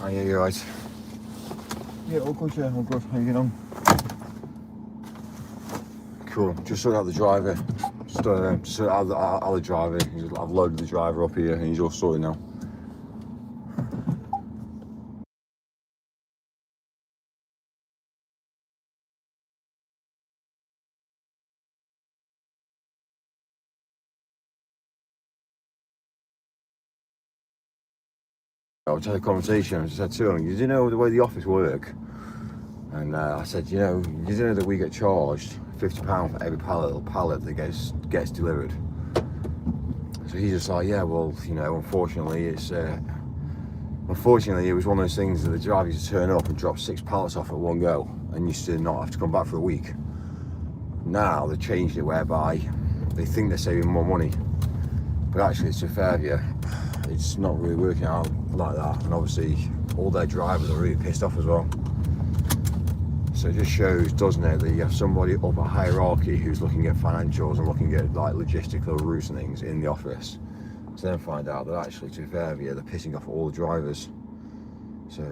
Oh yeah, you're right. Yeah, all good, yeah, all good. How you getting on? Cool. Just sorted out the driver. Just sorted out the driver. I've loaded the driver up here and he's all sorted now. I was having a conversation. I just said to him, "You do know the way the office work?" And I said, "You know that we get charged £50 for every pallet that gets delivered." So he's just like, "Yeah, well, you know, unfortunately, it was one of those things that the driver used to turn up and drop 6 pallets off at one go, and used to not have to come back for a week. Now they've changed it whereby they think they're saving more money, but actually, to be fair with you, it's not really working out like that. And obviously, all their drivers are really pissed off as well. So it just shows, doesn't it, that you have somebody up a hierarchy who's looking at financials and looking at like logistical routes and things in the office, to then find out that actually, to be fair with you, they're pissing off all the drivers. So,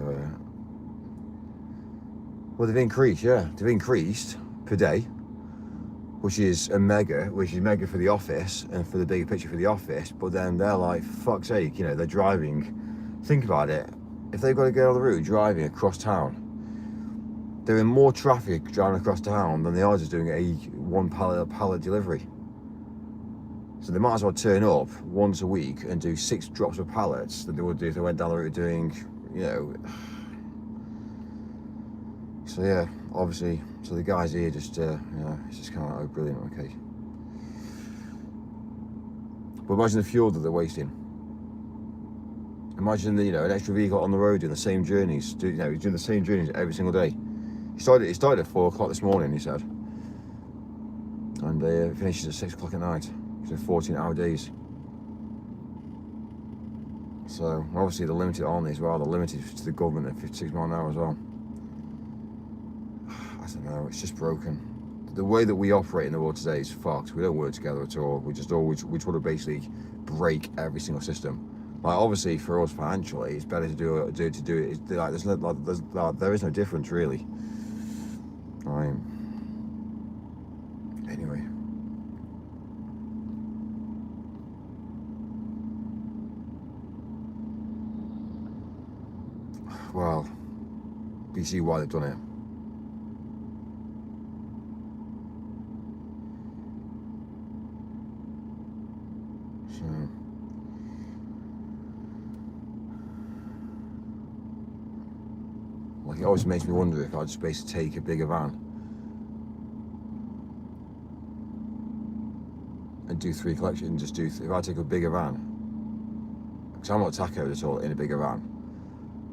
well, they've increased per day, which is mega for the office and for the bigger picture for the office. But then they're like, for fuck's sake, you know, they're driving. Think about it. If they've got to go on the route driving across town, they're in more traffic driving across town than they are just doing a one pallet delivery. So they might as well turn up once a week and do 6 drops of pallets than they would do if they went down the route doing, you know. So yeah, obviously, so the guys here just, you know, it's just kind of like, oh, brilliant, okay. But imagine the fuel that they're wasting. Imagine the, you know, an extra vehicle on the road doing the same journeys, doing the same journeys every single day. He started at 4 o'clock this morning, he said, and finishes at 6 o'clock at night. So 14-hour days. So obviously they're limited on these as well. They're limited to the government at 56 miles an hour as well. I don't know. It's just broken. The way that we operate in the world today is fucked. We don't work together at all. We try to basically break every single system. Like, obviously for us financially, it's better to do it. It's like there is no difference really. Anyway. Well, you see why they've done it. So, like, it always makes me wonder if I'd just basically take a bigger van and do 3 collections. If I take a bigger van, because I'm not taco at all in a bigger van.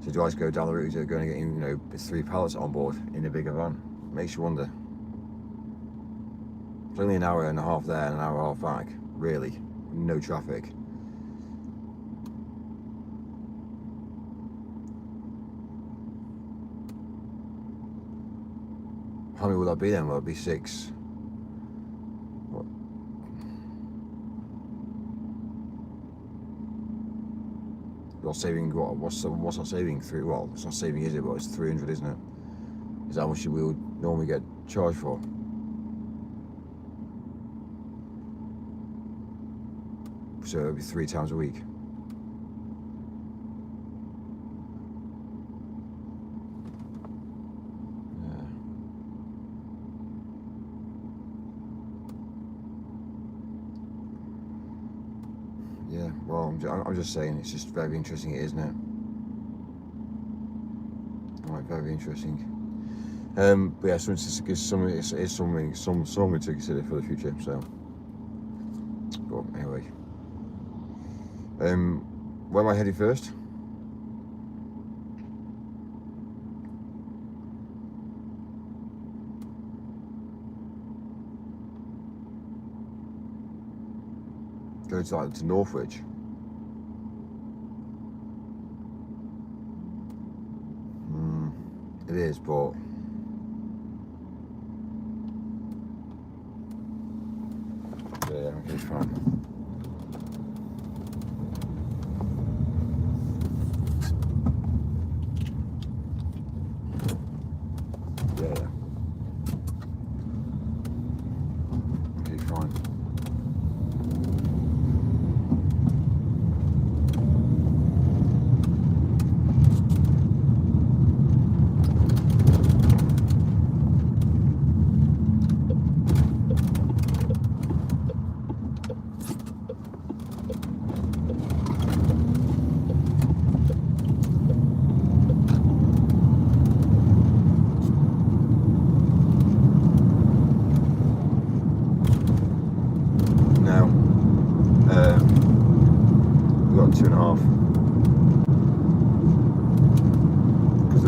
So do I just go down the route of going and getting, you know, 3 pallets on board in a bigger van? Makes you wonder. It's only an hour and a half there and an hour and a half back, really. No traffic. How many will that be then? Will it be 6? What? You're saving what? What's that saving? 3? Well, it's not saving, is it? But it's 300, isn't it? Is that how much we would normally get charged for? So it'll be 3 times a week. Yeah. Well, I'm just saying, it's just very interesting, isn't it? Right, very interesting. But yeah, so it's something to consider for the future. So, but anyway, where am I headed first? Go to Northwich. It is, but yeah, okay, fine.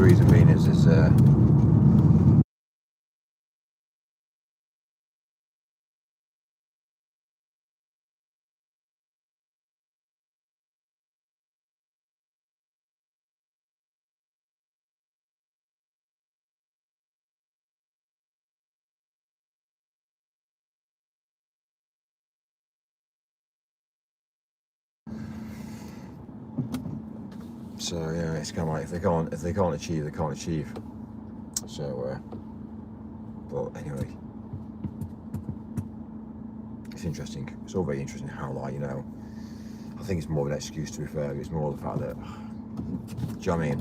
the reason being is so yeah, it's kind of like if they can't achieve, they can't achieve. So, but anyway, it's interesting. It's all very interesting how, like, you know, I think it's more of an excuse, to be fair. It's more the fact that, do you know what I mean?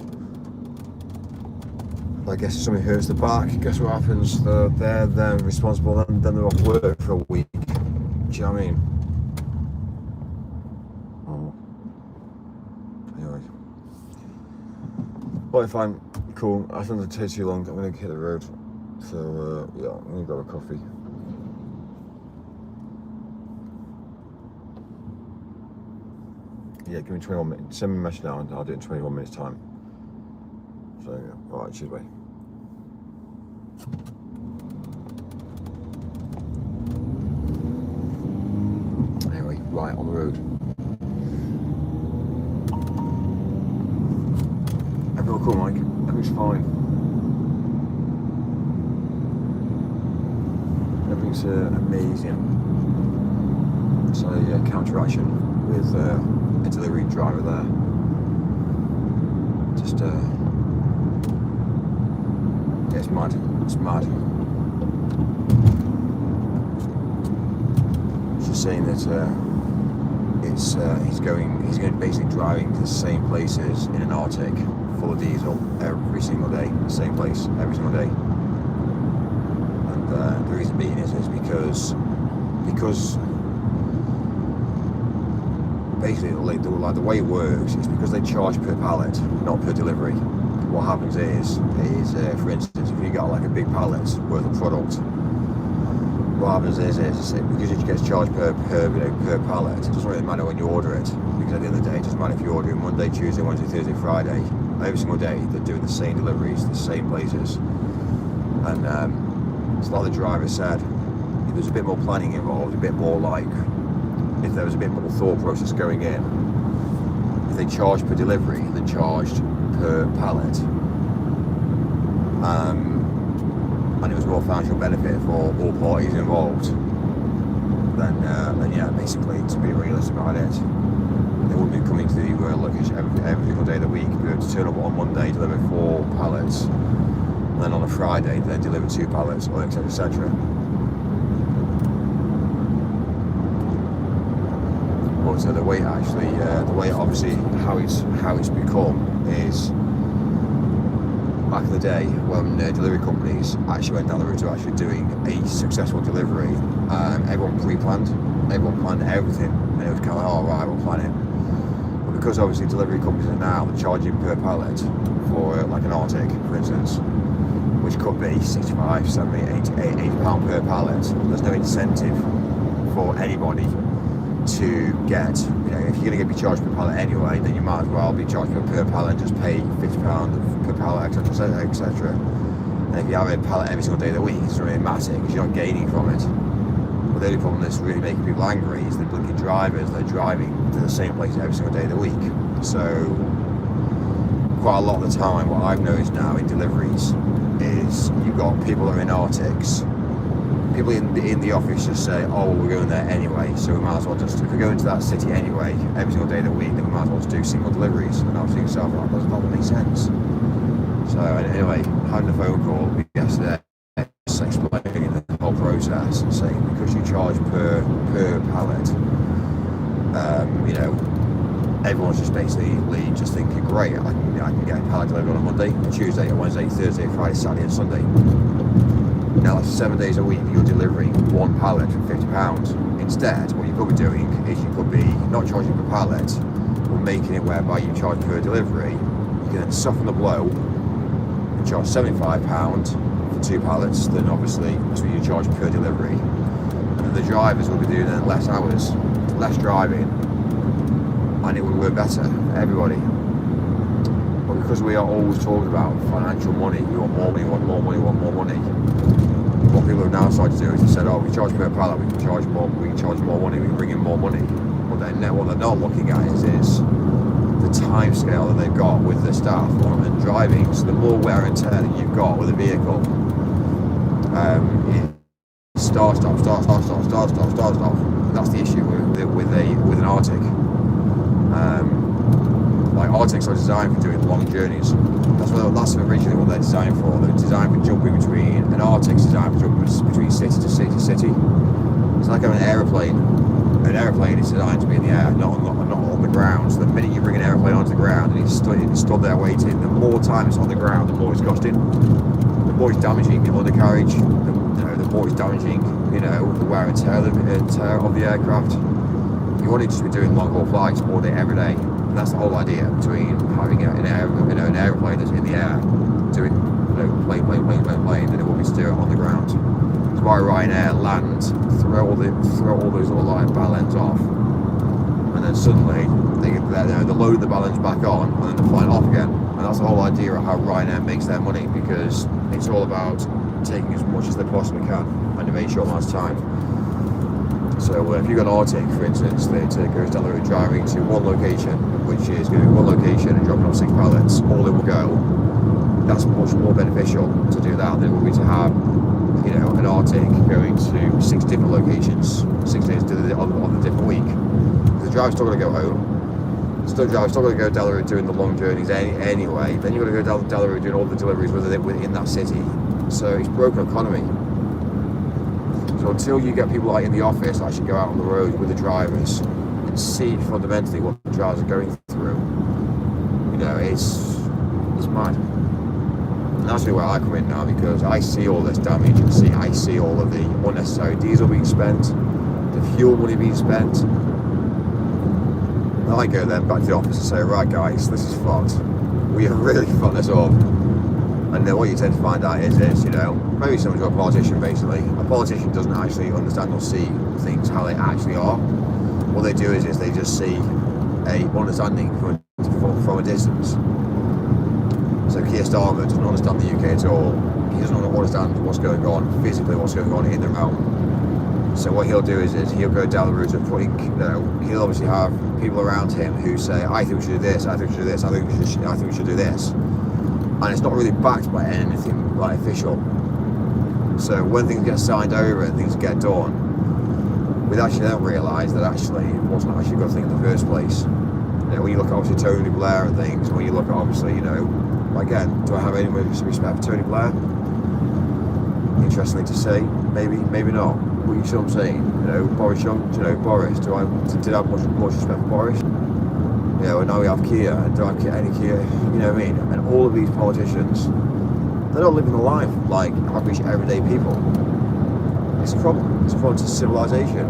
I guess if somebody hurts the back, guess what happens? They're responsible, then they're off work for a week. Do you know what I mean? Anyway. Well, fine, cool. I don't want to take too long. I'm going to hit the road. So, yeah, I'm going to grab a coffee. Yeah, give me 21 minutes. Send me a message now and I'll do it in 21 minutes time. So, yeah. Alright, cheers, mate. Anyway, right, on the road. Everything cool, Mike. Everything's fine. Everything's amazing. So, yeah, counteraction with a delivery driver there. Just, yeah, it's mad. It's mad. He's just saying that he's going basically driving to the same places in an Arctic full of diesel every single day, the same place every single day. And the reason being is because basically like the way it works is because they charge per pallet, not per delivery. What happens is for instance, if you got like a big pallet's worth of product, what happens is because it gets charged per pallet, it doesn't really matter when you order it, because at the end of the day, it doesn't matter if you order it Monday, Tuesday, Wednesday, Thursday, Friday. Every single day they're doing the same deliveries, the same places. And it's like the driver said, if there's a bit more planning involved, a bit more like, if there was a bit more thought process going in, if they charged per delivery than charged per pallet, and it was more financial benefit for all parties involved, then yeah, basically, to be realistic about it, they wouldn't be coming to the location every single day of the week. They would turn up on Monday, deliver 4 pallets, and then on a Friday they deliver 2 pallets, or etc, etc. But the way obviously how it's become is, back in the day when delivery companies actually went down the route of actually doing a successful delivery, everyone pre-planned, everyone planned everything, and it was kind of like, oh right, we'll plan it. But because obviously delivery companies are now charging per pallet for like an Arctic, for instance, which could be 65, 70, 80 pound per pallet, there's no incentive for anybody to get, you know, if you're going to be charged per pallet anyway, then you might as well be charged per pallet and just pay £50 per pallet, etc, etc. And if you have a pallet every single day of the week, it's really massive because you're not gaining from it. But the only problem that's really making people angry is the blinking drivers. They're driving to the same place every single day of the week. So quite a lot of the time, what I've noticed now in deliveries is you've got people that are in Arctics. People in the office just say, oh, well, we're going there anyway, so we might as well just, if we go into that city anyway, every single day of the week, then we might as well just do single deliveries. And I was thinking to myself, that does not make sense. So anyway, I had a phone call yesterday, just explaining the whole process and saying, because you charge per pallet, you know, everyone's just basically just thinking, great, I can get a pallet delivered on a Monday, a Tuesday, a Wednesday, Thursday, Friday, Saturday and Sunday. Now that's 7 days a week you're delivering 1 pallet for £50. Instead, what you could be doing is you could be not charging per pallet, but making it whereby you charge per delivery. You can then soften the blow and charge £75 for 2 pallets, then obviously that's what you charge per delivery. And then the drivers will be doing then less hours, less driving, and it would work better for everybody. But because we are always talking about financial money, we want more money, want more money, want more money. What people have now started to do is they said, oh, we charge per pallet, we can charge more money, we can bring in more money. What they're not looking at is the time scale that they've got with the staff and driving. So the more wear and tear that you've got with a vehicle, start stop. That's the issue with an Arctic. Like Arctics are designed for doing long journeys. That's originally what they're designed for. They're designed for jumping between. An Arctic's designed for jumping between city to city. It's like having an aeroplane. An aeroplane is designed to be in the air, not on the ground. So the minute you bring an aeroplane onto the ground and it's stood there waiting, the more time it's on the ground, the more it's costing. The more it's damaging the undercarriage. The more it's damaging, the wear and tear of the aircraft. You want it to be doing long haul flights all day, every day. And that's the whole idea between having an aeroplane that's in the air, doing plane, than it will be to do it on the ground. That's why Ryanair land, throw all those little like bell off, and then suddenly they load the bell back on, and then they're flying off again. And that's the whole idea of how Ryanair makes their money, because it's all about taking as much as they possibly can in a very short amount of time. So if you've got an Arctic, for instance, that goes down the road driving to one location, which is going to be one location and dropping off 6 pallets all in one go, that's much more beneficial to do that than it would be to have, an Arctic going to 6 different locations, 6 days on a different week. The driver's still going to go home. The driver's still going to go down the road doing the long journeys anyway. Then you've got to go down the road doing all the deliveries within that city. So it's broken economy. So until you get people like in the office that actually go out on the road with the drivers and see fundamentally what the drivers are going through, it's mad. And that's really where I come in now, because I see all this damage and I see all of the unnecessary diesel being spent, the fuel money being spent. And I go then back to the office and say, right guys, this is fucked. We have really fucked this up. And then what you tend to find out is maybe someone to a politician, basically. A politician doesn't actually understand or see things how they actually are. What they do is they just see a understanding from a distance. So Keir Starmer doesn't understand the UK at all. He doesn't understand what's going on, physically what's going on in the realm. So what he'll do is he'll go down the route of putting, he'll obviously have people around him who say, I think we should do this, I think we should do this, I think we should do this. And it's not really backed by anything like official. So when things get signed over and things get done, we actually don't realise that actually it wasn't actually a good thing in the first place. When you look at obviously Tony Blair and things, when you look at obviously, again, do I have any respect for Tony Blair? Interestingly to say, maybe not. But you see what I'm saying? Boris Johnson, Boris, did I have much respect for Boris? And now we have Keir, and do I have any Keir? You know what I mean? And all of these politicians, they're not living the life like average everyday people. It's a problem. It's a problem to civilization.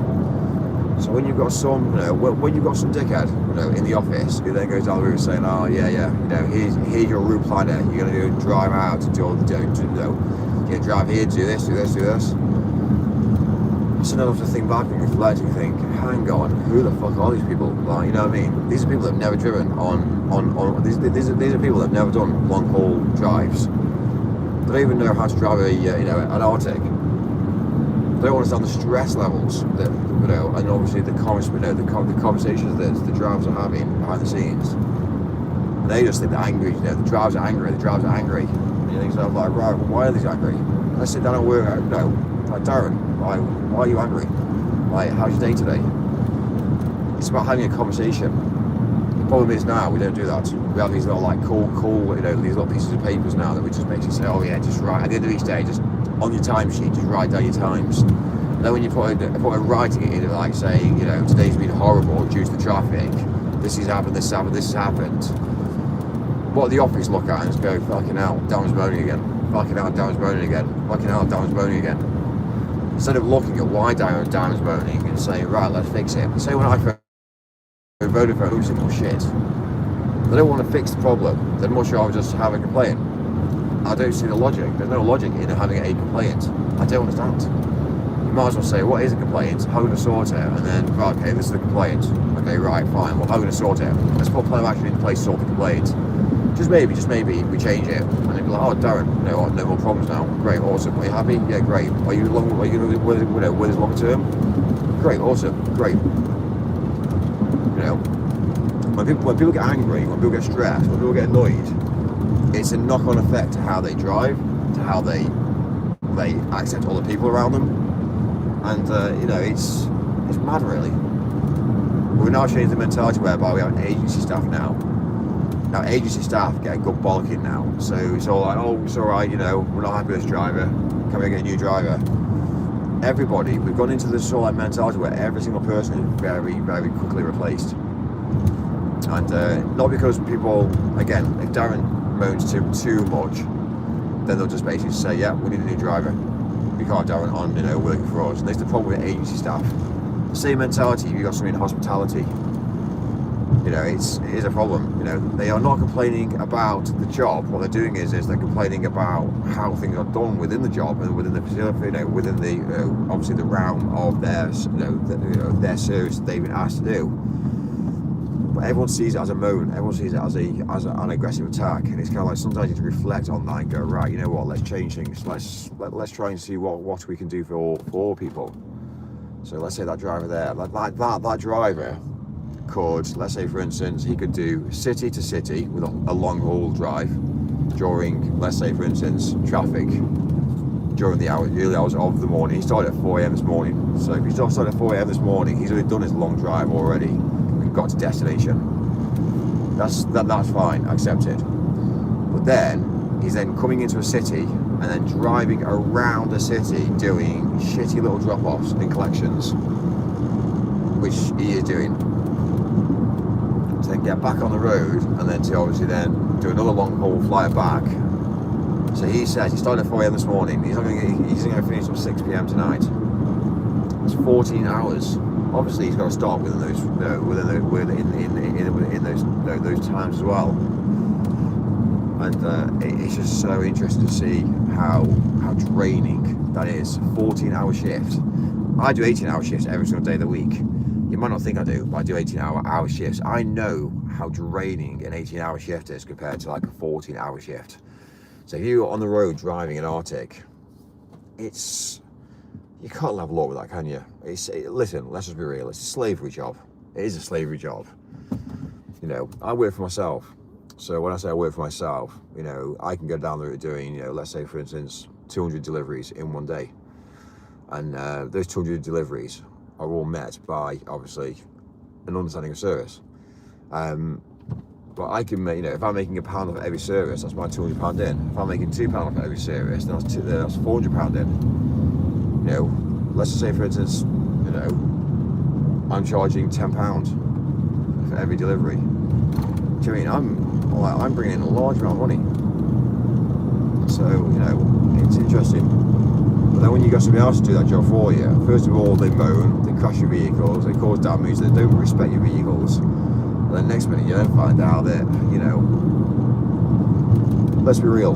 So when you've got some, when you've got some dickhead, in the office who then goes down the road saying, oh yeah, here's your route planner. You're going to drive out to do all the, drive here, do this. So now I have to think back and reflect and think, hang on, who the fuck are these people? Like, you know what I mean? These are people that have never driven these are people that have never done long haul drives. They don't even know how to drive an Arctic. They don't understand the stress levels that, and obviously the conversations that the drivers are having behind the scenes. They just think they're angry, the drivers are angry. And you think, so I'm like, right, well, why are they angry? I sit down and work out, like, Darren, why are you angry? Like, how's your day today? It's about having a conversation. The problem is now we don't do that. We have these little cool, these little pieces of papers now that we just basically say, oh yeah, just write at the end of each day, just on your timesheet, just write down your times. And then when you put a writing it in, like saying, today's been horrible due to the traffic. This has happened. This has happened. What the office look at and just go, fucking hell, Darren's moaning again. Fucking hell, Darren's moaning again. Fucking hell, Darren's moaning again. Instead of looking at why Darren's moaning and saying, right, let's fix it. Say when I voted for who's simple shit. They don't want to fix the problem. They'd much rather just have a complaint. I don't see the logic. There's no logic in having a complaint. I don't understand. You might as well say, what is a complaint? How are we going to sort it? And then, right, okay, this is the complaint. Okay, right, fine. Well, how are we going to sort it? Let's put a plan of action in place to sort the complaint. just maybe we change it, and they'd be like, oh Darren, no more problems now. Great, awesome. Are you happy? Yeah, great. Are you going to with this long term? Great, awesome, great. You know, when people get angry, when people get stressed, when people get annoyed, it's a knock-on effect to how they drive, to how they accept other people around them, and you know, it's mad really. We're now changing the mentality whereby we have agency staff now. Now agency staff get a good bollocking now, so it's all like, oh, it's all right, you know, we're not happy with this driver. Can we get a new driver? Everybody, we've gone into this sort of mentality where every single person is very, very quickly replaced. And not because people, again, if Darren moans too much, then they'll just basically say, yeah, we need a new driver. We can't have Darren on, you know, working for us. And that's the problem with agency staff. The same mentality if you've got something in hospitality. You know, it is a problem. You know, they are not complaining about the job. What they're doing is they're complaining about how things are done within the job and within the facility, you know, within the obviously the realm of their their service that they've been asked to do. But everyone sees it as a moan. Everyone sees it as an aggressive attack, and it's kind of like sometimes you have to reflect on that and go, right, you know what? Let's change things. Let's try and see what we can do for all people. So let's say that driver there, that driver could, let's say for instance, he could do city to city with a long haul drive during, let's say for instance, traffic during the early hours of the morning. He started at 4 a.m. this morning. So if he started at 4 a.m. this morning, he's already done his long drive already and got to destination. That's fine, accept it. But then he's then coming into a city and then driving around the city doing shitty little drop-offs and collections, which he is doing, to then get back on the road and then to obviously then do another long haul flight back. So he says he started at 4 a.m. this morning, he's going to finish at 6 p.m. tonight. It's 14 hours. Obviously he's got to start within those those times as well. And it's just so interesting to see how draining that is. 14-hour shift. I do 18-hour shifts every single day of the week. You might not think I do, but I do 18-hour shifts. I know how draining an 18-hour shift is compared to like a 14-hour shift. So if you're on the road driving in Arctic, you can't level up with that, can you? Listen, let's just be real. It's a slavery job. It is a slavery job. You know, I work for myself. So when I say I work for myself, you know, I can go down the route doing, you know, let's say for instance, 200 deliveries in one day. And those 200 deliveries are all met by, obviously, an understanding of service. But I can make, you know, if I'm making £1 off every service, that's my £200 in. If I'm making £2 off every service, then that's £400 in. You know, let's just say for instance, you know, I'm charging £10 for every delivery. Do you mean I'm bringing in a large amount of money? So, you know, it's interesting. But then when you got somebody else to do that job for you, first of all, they moan, they crash your vehicles, they cause damage, they don't respect your vehicles. And then next minute you then find out that, you know, let's be real,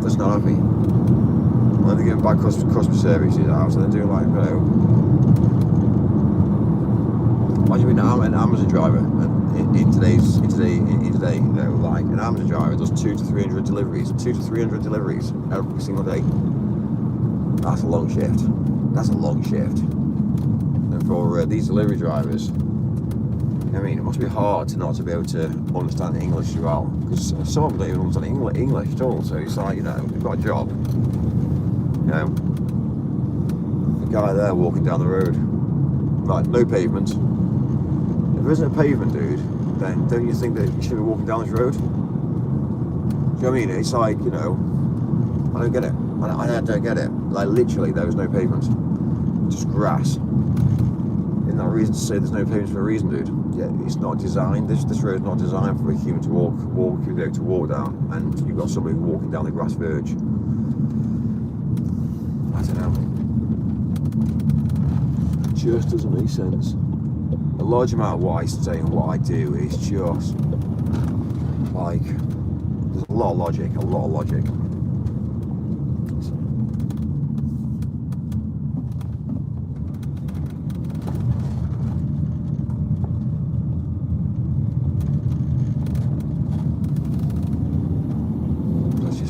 that's not happy. When they're giving bad customer services out, so they're doing like, you know, imagine being an Amazon driver in today, you know, like an Amazon driver does 200 to 300 deliveries every single day. That's a long shift. That's a long shift. And for these delivery drivers, I mean, it must be hard to not to be able to understand English as well, because some of them don't even understand English at all. So it's like, you know, you've got a job. You know, the guy there walking down the road, right, no pavement. If there isn't a pavement, dude, then don't you think that you should be walking down this road? Do you know what I mean? It's like, you know, I don't get it. I don't get it. Like literally, there was no pavement, just grass. Isn't that a reason to say there's no pavement for a reason, dude? Yeah, it's not designed. This road is not designed for a human to walk down, and you've got somebody walking down the grass verge. I don't know. It just doesn't make sense. A large amount of what I say and what I do is just like there's a lot of logic.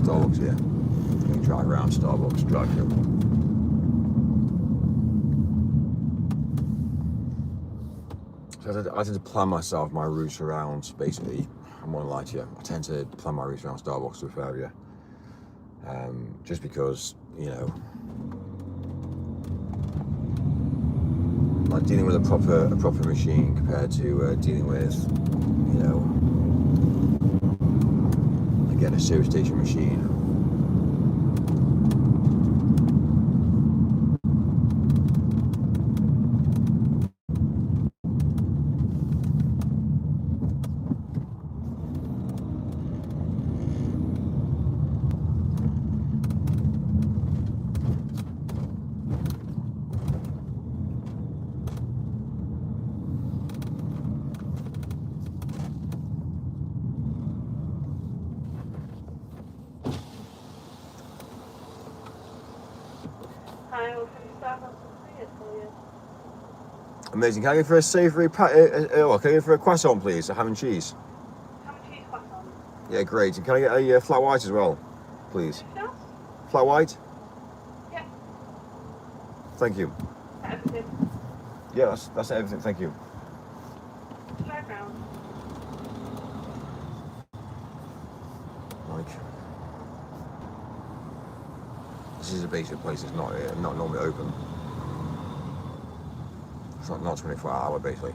Starbucks here. I'm going to drive around Starbucks, drive through. So I tend to plan my routes around, basically, I'm not going to lie to you, I tend to plan my routes around Starbucks to a fair area. Just because, you know, like dealing with a proper machine compared to dealing with, you know, again, a service station machine. Amazing. Can I go for a savoury can I go for a croissant, please? A ham and cheese. Ham and cheese croissant. Yeah, great. And can I get a flat white as well, please? No? Flat white? Yeah. Thank you. Everything. Yeah, that's everything. Thank you. Drive round. Like, this is a basic place. It's not normally open. It's not 24 hour basically.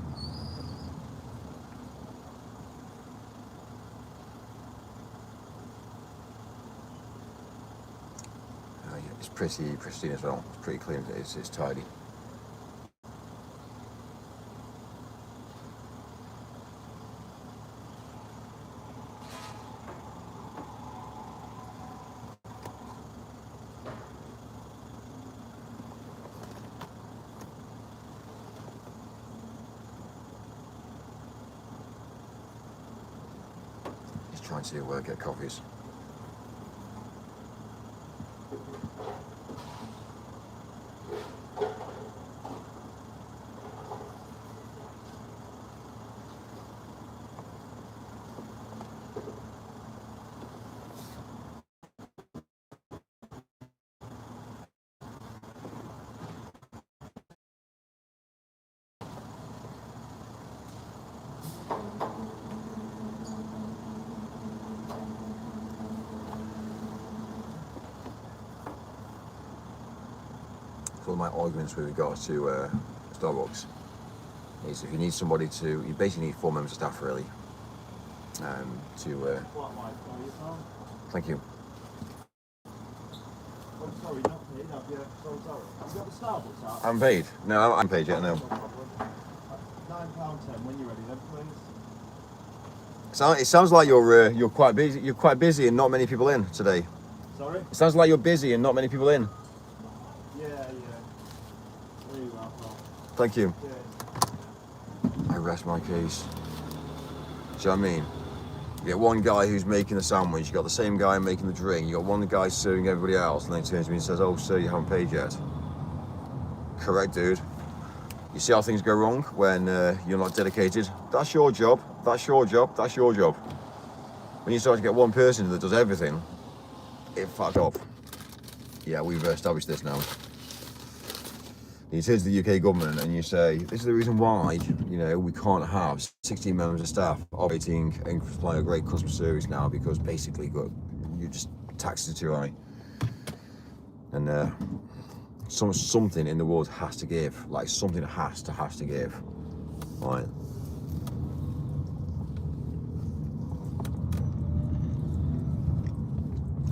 It's pretty pristine as well. It's pretty clean. It's tidy. Trying to get coffees. One of my arguments with regards to Starbucks is if you need somebody to, you basically need 4 members of staff really. Thank you. Oh, sorry, not paid, have you? So sorry. Have you got the Starbucks out? I'm paid. No, I'm paid yet. No. £9.10 when you're ready, then, please. So it sounds like you're quite busy. You're quite busy and not many people in today. Sorry. It sounds like you're busy and not many people in. Yeah. There you are, Paul. Thank you. Yeah. I rest my case. Do you know what I mean? You get one guy who's making the sandwich, you got the same guy making the drink, you got one guy serving everybody else, and then he turns to me and says, "Oh, sir, you haven't paid yet." Correct, dude. You see how things go wrong when you're not dedicated? That's your job. That's your job. That's your job. When you start to get one person that does everything, it fucks up. Yeah, we've established this now. You turn to the UK government and you say, this is the reason why, you know, we can't have 16 members of staff operating and supplying a great customer service now because basically you're just taxed it too high. And something in the world has to give, like something has to give, right?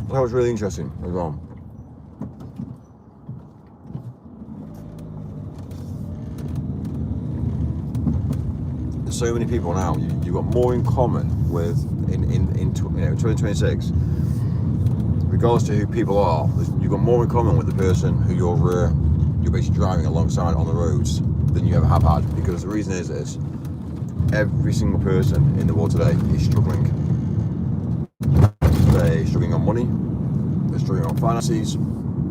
That was really interesting as well. There's so many people now. You've got more in common with in 2026. Regardless to who people are, you've got more in common with the person who you're basically driving alongside on the roads than you ever have had. Because the reason is every single person in the world today is struggling. They're struggling on money. They're struggling on finances.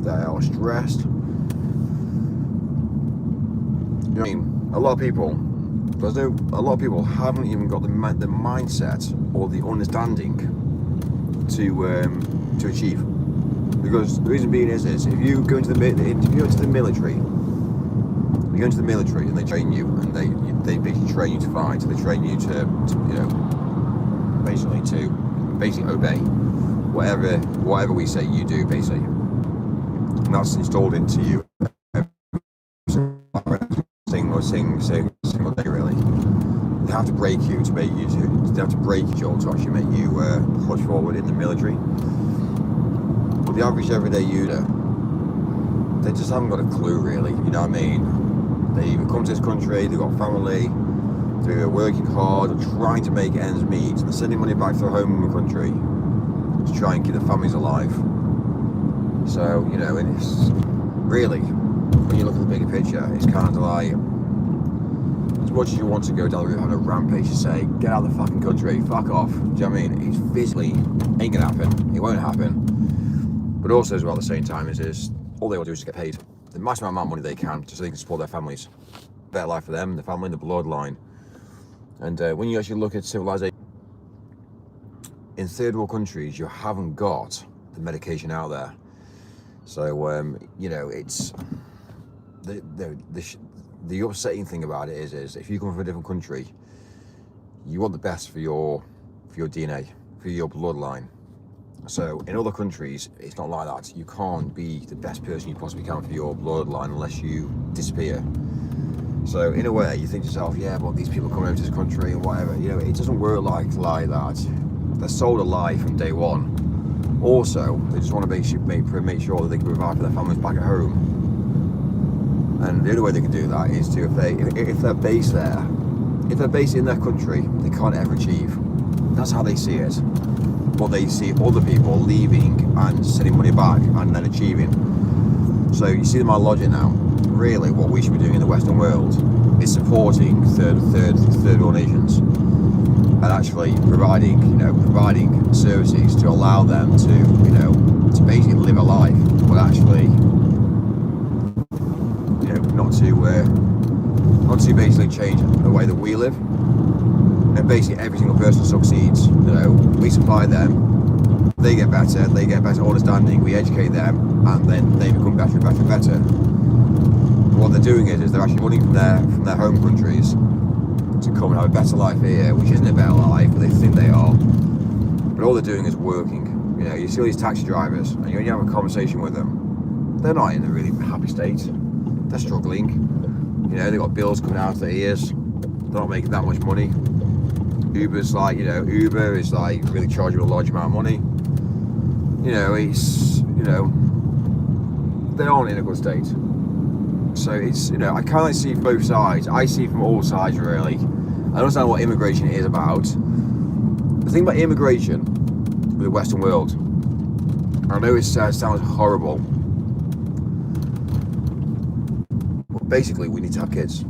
They are stressed. You know what I mean? A lot of people haven't even got the mindset or the understanding to achieve. Because the reason being is this: if you go into the military, you go into the military and they train you, and they basically train you to fight. They train you to basically obey whatever we say you do, basically. And that's installed into you single day, really. They have to break you to make you they have to break you to actually make you push forward in the military. But the average everyday user, they just haven't got a clue, really. You know what I mean? They either come to this country, they've got family, they're working hard, or trying to make ends meet, and they're sending money back to their home country to try and keep their families alive. So, you know, and it's really, when you look at the bigger picture, it's kind of like, as much as you want to go down the route on a rampage to say, get out of the fucking country, fuck off, do you know what I mean? It's physically ain't gonna happen, it won't happen. But also as well at the same time is all they want to do is just get paid the maximum amount of money they can, just so they can support their families. Better life for them, the family, the bloodline. And when you actually look at civilization, in third world countries, you haven't got the medication out there. So, you know, it's the upsetting thing about it is if you come from a different country, you want the best for your DNA, for your bloodline. So in other countries, it's not like that. You can't be the best person you possibly can for your bloodline unless you disappear. So in a way, you think to yourself, yeah, but these people come over to this country and whatever. You know, it doesn't work like that. They're sold a lie from day one. Also, they just want to make sure that they can provide for their families back at home. And the only way they can do that is to, if they're based there, if they're based in their country, they can't ever achieve. That's how they see it. But they see other people leaving and sending money back and then achieving. So you see my logic now. Really, what we should be doing in the Western world is supporting third world nations and actually providing services to allow them to basically live a life, but actually not to basically change the way that we live. And basically every single person succeeds. We supply them, they get better understanding, we educate them, and then they become better and better and better. What they're doing is they're actually running from their home countries to come and have a better life here, which isn't a better life, but they think they are. But all they're doing is working. You see all these taxi drivers, and when you have a conversation with them, they're not in a really happy state. They're struggling. They've got bills coming out of their ears. They're not making that much money. Uber is like really charging a large amount of money. They aren't in a good state. So it's, I kind of see both sides. I see from all sides, really. I understand what immigration is about. The thing about immigration with the Western world, I know it sounds horrible, but basically we need to have kids.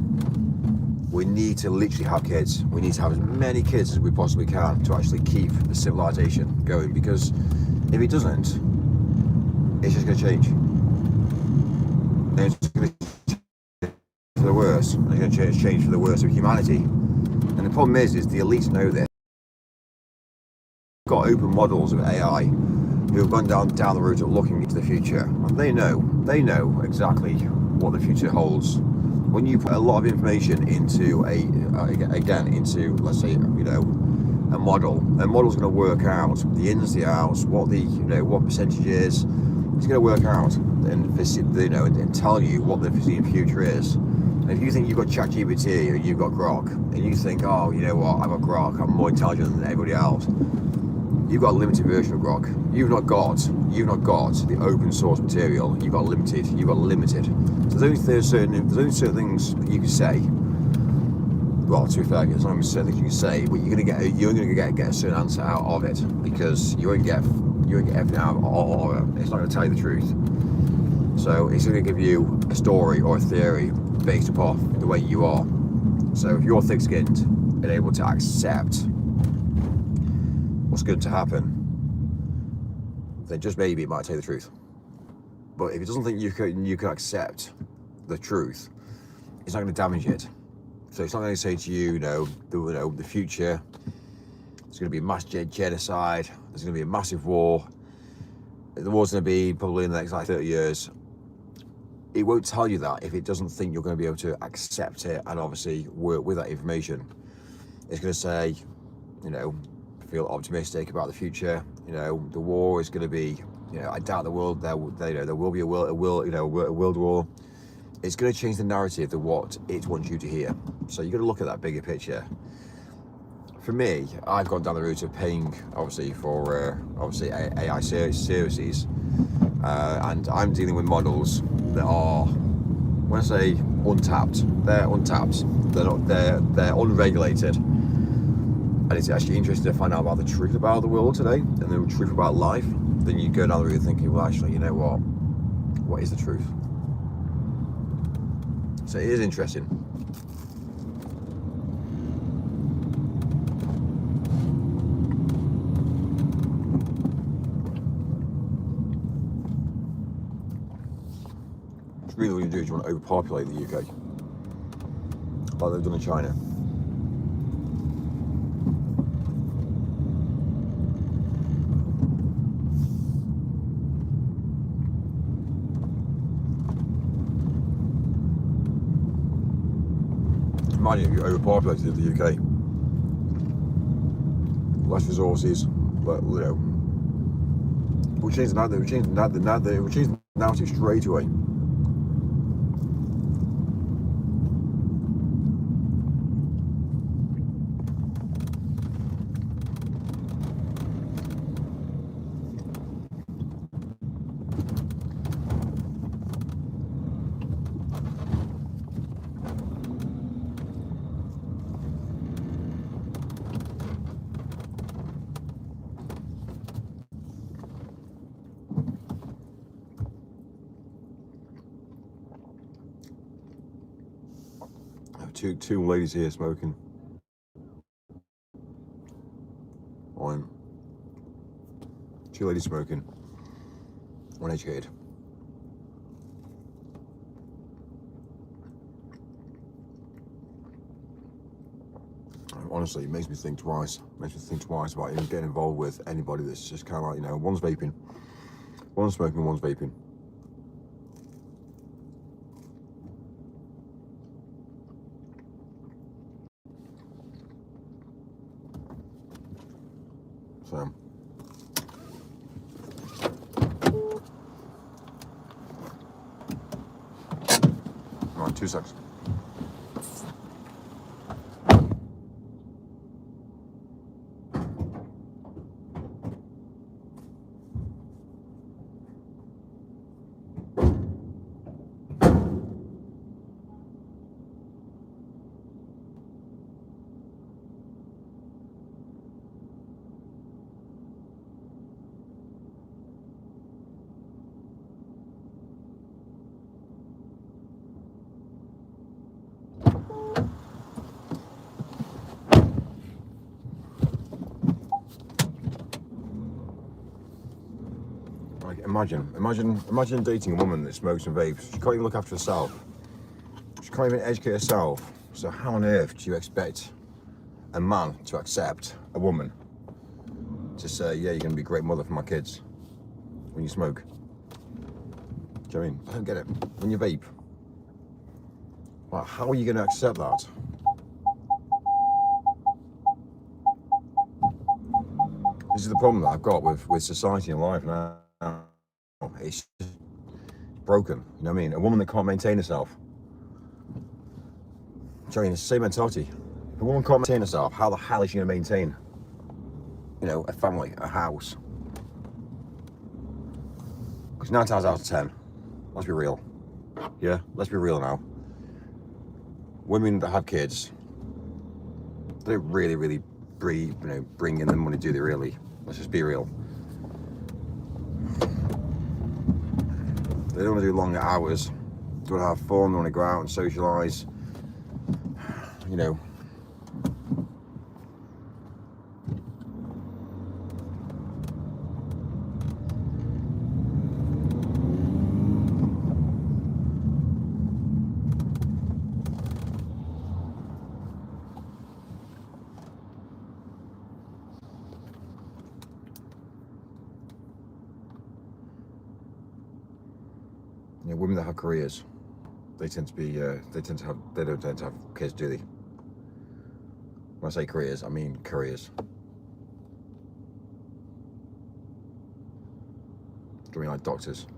We need to literally have kids. We need to have as many kids as we possibly can to actually keep the civilization going, because if it doesn't, it's just going to change. And it's going to change for the worse. And it's going to change for the worse of humanity. And the problem is the elites know this. We've got open models of AI who have gone down the route of looking into the future. And they know exactly what the future holds. When you put a lot of information into let's say, a model's going to work out the ins, the outs, what percentage is. It's going to work out and tell you what the foreseen future is. And if you think you've got ChatGPT or you've got Grok, and you think, oh, you know what, I've got Grok, I'm more intelligent than everybody else, you've got a limited version of Grok. You've not got the open source material. You've got limited. So there's only certain things you can say. Well, to be fair, there's only certain things you can say, but you're gonna get a certain answer out of it, because you won't get everything out of it. It's not gonna tell you the truth. So it's gonna give you a story or a theory based upon the way you are. So if you're thick-skinned and able to accept what's going to happen, then just maybe it might tell you the truth. But if it doesn't think you can accept the truth, it's not going to damage it. So it's not going to say to you, the future, it's going to be mass genocide, there's going to be a massive war. The war's going to be probably in the next like 30 years. It won't tell you that if it doesn't think you're going to be able to accept it and obviously work with that information. It's going to say, you know, feel optimistic about the future. You know, the war is going to be, you know, I doubt there will be a world war. It's going to change the narrative of what it wants you to hear. So you've got to look at that bigger picture. For me, I've gone down the route of paying, obviously, for AI services, and I'm dealing with models that are, when I say untapped, they're untapped. They're unregulated, and it's actually interesting to find out about the truth about the world today and the truth about life. Then you go down the route thinking, well, actually, you know what is the truth? So it is interesting. Really what you do is you want to overpopulate the UK, like they've done in China. Imagine if you overpopulated the UK, less resources, but you know, we'll change the narrative straight away. Two ladies here smoking. Two ladies smoking. One educated. Honestly, it makes me think twice. Makes me think twice about even getting involved with anybody that's just kind of like, you know, one's vaping, one's smoking, one's vaping. So, right, 2 seconds. Like, imagine dating a woman that smokes and vapes. She can't even look after herself. She can't even educate herself. So how on earth do you expect a man to accept a woman to say, yeah, you're going to be a great mother for my kids when you smoke? Do you know what I mean? I don't get it. When you vape, like, how are you going to accept that? This is the problem that I've got with society and life now. It's just broken. You know what I mean? A woman that can't maintain herself. Do you know what I mean? It's the same mentality. If a woman can't maintain herself, how the hell is she going to maintain, you know, a family, a house? Because 9 times out of 10, let's be real. Yeah, let's be real now. Women that have kids, they don't really bring in the money, do they really? Let's just be real. They don't want to do longer hours. They want to have fun, they want to go out and socialise. You know. You know, women that have careers, they tend to be, they don't tend to have kids, do they? When I say careers, I mean careers. Do you mean like doctors?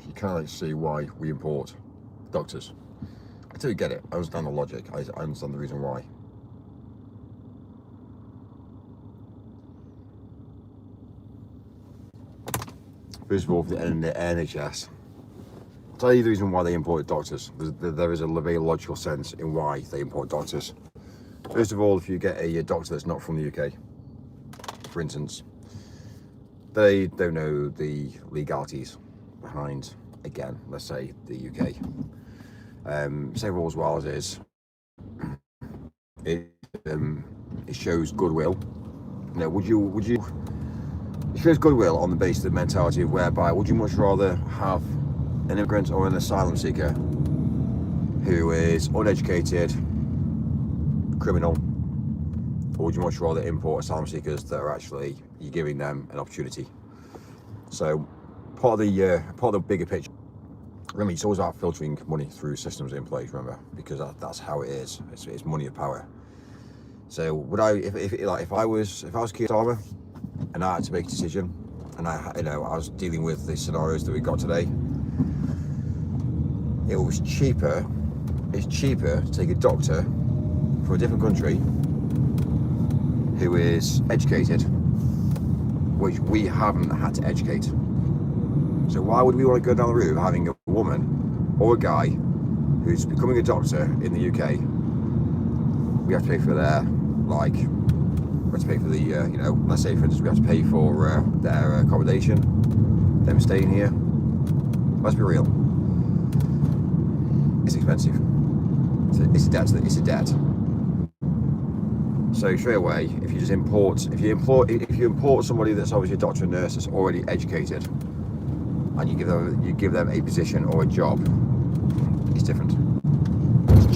You can't like see why we import doctors. I totally get it. I understand the logic. I understand the reason why. First of all, for the NHS, I'll tell you the reason why they import doctors. There is a very logical sense in why they import doctors. First of all, if you get a doctor that's not from the UK, for instance, they don't know the legalities behind, again, let's say the UK. Say for as well as is, it shows goodwill. You know, would you? It shows goodwill on the basis of the mentality of whereby would you much rather have an immigrant or an asylum seeker who is uneducated, criminal, or would you much rather import asylum seekers that are actually, you're giving them an opportunity? So part of the bigger picture, remember, it's always about filtering money through systems in place, remember, because that's how it is. It's money of power. So would I, if I was Keir Starmer and I had to make a decision, and I was dealing with the scenarios that we got today, it's cheaper to take a doctor from a different country who is educated, which we haven't had to educate. So why would we want to go down the route of having a woman or a guy who's becoming a doctor in the UK? We have to pay for their, like, we have to pay for the, let's say for instance, we have to pay for their accommodation, them staying here. Let's be real. It's expensive. It's a debt. So straight away, if you import somebody that's obviously a doctor and nurse that's already educated, and you give them a position or a job, it's different.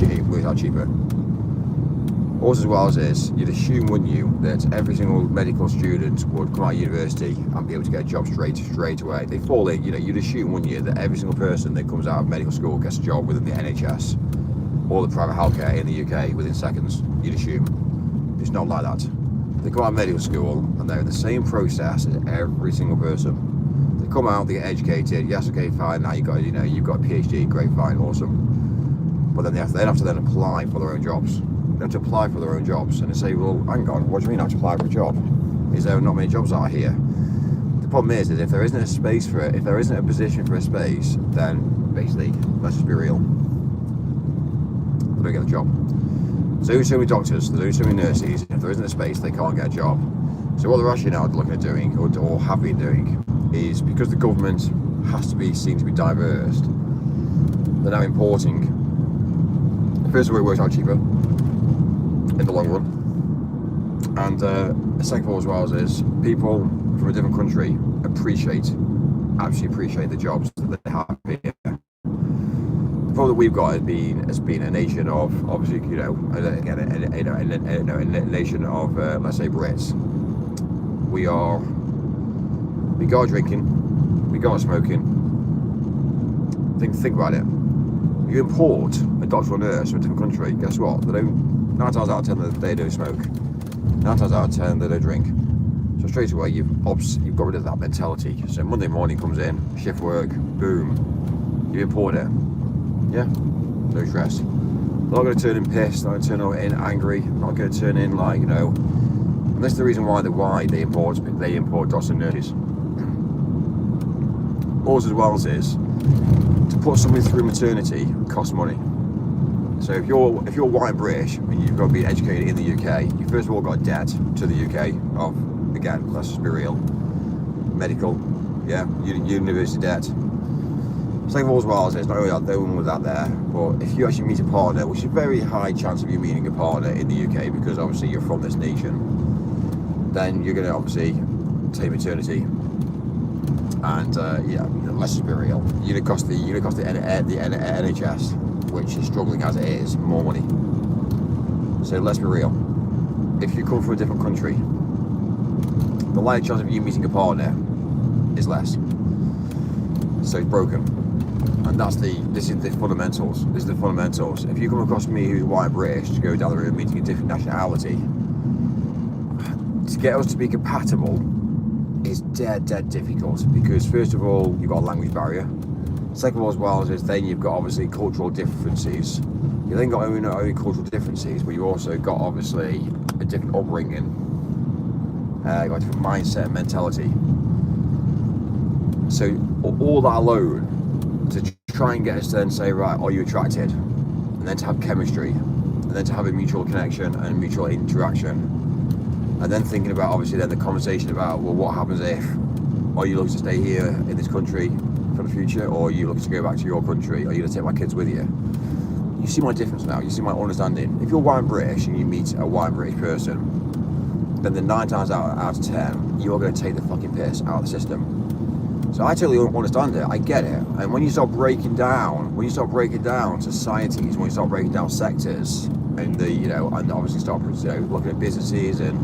It works out cheaper. Also, as well as this, you'd assume, wouldn't you, that every single medical student would come out of university and be able to get a job straight away. They fall in, you'd assume, wouldn't you, that every single person that comes out of medical school gets a job within the NHS or the private healthcare in the UK within seconds. You'd assume. It's not like that. They come out of medical school and they're in the same process as every single person. They come out, they get educated. Yes, okay, fine. Now you've got a PhD. Great, fine, awesome. But then they have to apply for their own jobs. They have to apply for their own jobs, and they say, well, hang on, what do you mean I have to apply for a job? Is there not many jobs out here? The problem is that if there isn't a space for it, if there isn't a position for a space, then basically, let's just be real, they don't get a job. There's only so many doctors, there's only so many nurses. If there isn't a space, they can't get a job. So what they're actually now looking at doing, or have been doing, is because the government has to be seen to be diverse, they're now importing. First of all, it works out cheaper in the long run, and second of all, as well as people from a different country actually appreciate the jobs that they have here. The problem that we've got has been a nation of, obviously, again, a nation of let's say Brits. We go drinking, we go smoking. Think about it. You import a doctor or nurse from a different country, guess what? They don't. 9 times out of 10 they don't smoke. 9 times out of 10 they don't drink. So straight away you've got rid of that mentality. So Monday morning comes in, shift work, boom, you import it. Yeah, no stress. They're not going to turn in pissed, not going to turn in angry, not going to turn in like, and that's the reason why they import doctors and nurses. Also, as well as is, to put somebody through maternity costs money. So if you're white and British and you've got to be educated in the UK, you first of all got a debt to the UK of, again, let's just be real, medical, yeah, university debt. Second of all, as well as it's not only that, no one was out there, but if you actually meet a partner, which is a very high chance of you meeting a partner in the UK because obviously you're from this nation, then you're going to obviously take maternity. And let's just be real, you're going to cost the NHS, which is struggling as it is, more money. So let's be real. if you come from a different country, the likely chance of you meeting a partner is less. So it's broken. And this is the fundamentals. This is the fundamentals. If you come across me who's white and British to go down the road meeting a different nationality, to get us to be compatible is dead difficult, because first of all, you've got a language barrier. Second of all, as well as then you've got obviously cultural differences. You then got not only cultural differences, but you also got obviously a different upbringing, you've got a different mindset and mentality. So all that alone, to try and get us to then say, right, are you attracted? And then to have chemistry, and then to have a mutual connection and a mutual interaction. And then thinking about obviously then the conversation about, well, what happens if, are you looking to stay here in this country for the future, or are you looking to go back to your country? Are you going to take my kids with you? You see my difference now, you see my understanding. If you're white and British and you meet a white and British person, then the 9 times out of 10, you're going to take the fucking piss out of the system. So I totally understand it, I get it. And when you start breaking down societies, when you start breaking down sectors, and and obviously start looking at businesses and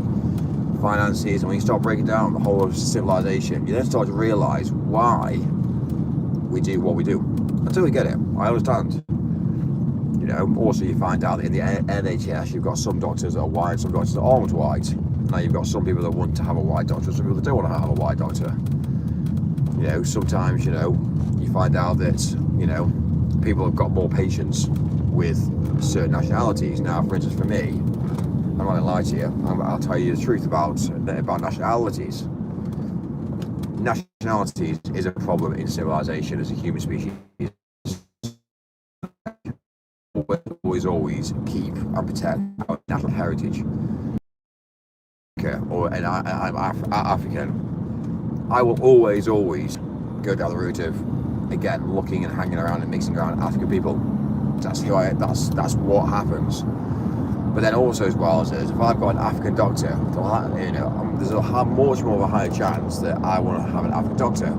finances, and when you start breaking down the whole of civilization, you then start to realise why we do what we do. I totally get it, I understand. Also you find out that in the NHS you've got some doctors that are white, some doctors that aren't white. Now you've got some people that want to have a white doctor, some people that don't want to have a white doctor. Sometimes, you find out that, people have got more patience with certain nationalities. Now, for instance, for me, I'm not going to lie to you, I'll tell you the truth about nationalities. Nationalities is a problem in civilization as a human species. Always keep and protect our national heritage. And I'm African. I will always go down the route of, again, looking and hanging around and mixing around African people. That's who I. That's what happens. But then also as well as if I've got an African doctor, there's a much more of a higher chance that I want to have an African doctor.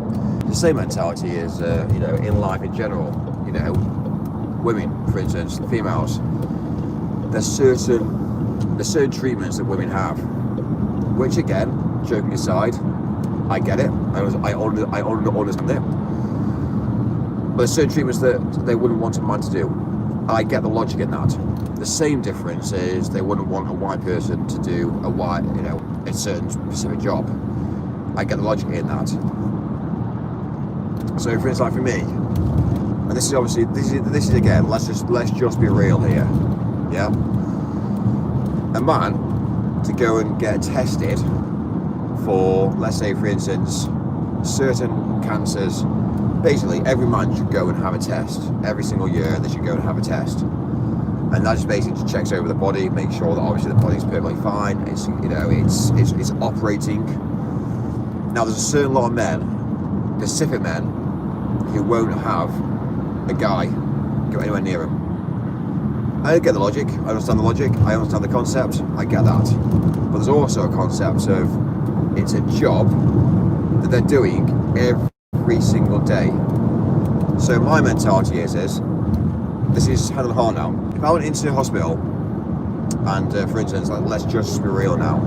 The same mentality is, in life in general. Women, for instance, females. There's certain treatments that women have, which again, joking aside, I get it. I understand it. But there's certain treatments that they wouldn't want a man to do. I get the logic in that. The same difference is they wouldn't want a white person to do a certain specific job. I get the logic in that. So for instance, like for me, and this is obviously this is again, let's just be real here. Yeah. A man to go and get tested for, let's say for instance, certain cancers. Basically, every man should go and have a test. Every single year they should go and have a test. And that just basically just checks over the body, makes sure that obviously the body's perfectly fine. It's it's operating. Now there's a certain lot of men, Pacific men, who won't have a guy go anywhere near him. I get the logic, I understand the logic, I understand the concept, I get that. But there's also a concept of it's a job that they're doing every single day. So my mentality is this is hand on heart now. If I went into a hospital and for instance, like, let's just be real now,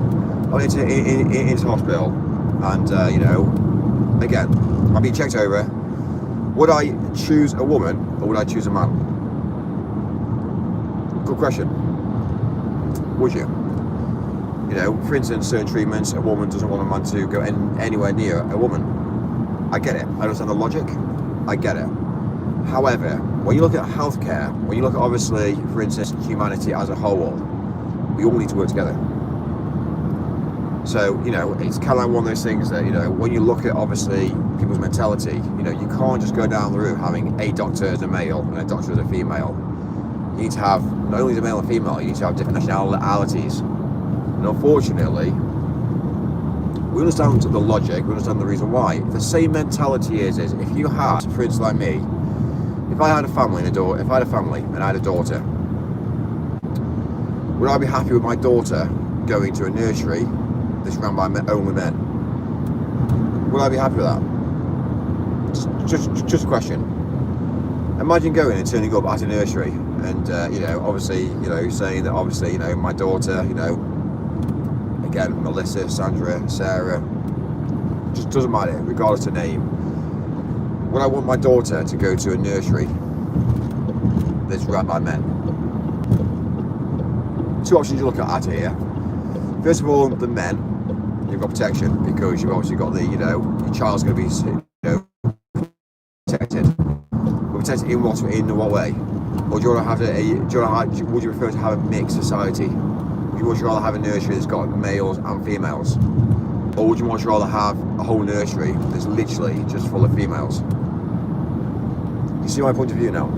I went into hospital and again, I'm being checked over. Would I choose a woman or would I choose a man? Good question. Would you? For instance, certain treatments, a woman doesn't want a man to go anywhere near a woman. I get it. I understand the logic. I get it. However, when you look at healthcare, when you look at obviously, for instance, humanity as a whole, we all need to work together. So, it's kind of like one of those things that, when you look at obviously people's mentality, you can't just go down the route having a doctor as a male and a doctor as a female. You need to have, not only the male and female, you need to have different nationalities. And unfortunately, we understand the logic, we understand the reason why. The same mentality is if you had, for instance like me, if I had a family and I had a daughter, would I be happy with my daughter going to a nursery that's run by only men? Would I be happy with that? Just a question. Imagine going and turning up at a nursery and obviously saying that obviously my daughter again, Melissa, Sandra, Sarah, just doesn't matter, regardless of name. When I want my daughter to go to a nursery that's run by men, two options you look at here. First of all, the men, you've got protection because you've obviously got the, you know, your child's going to be, you know, protected. But protected in what way? Or do you want to have would you prefer to have a mixed society? Would you rather have a nursery that's got males and females? Or would you much rather have a whole nursery that's literally just full of females? You see my point of view now?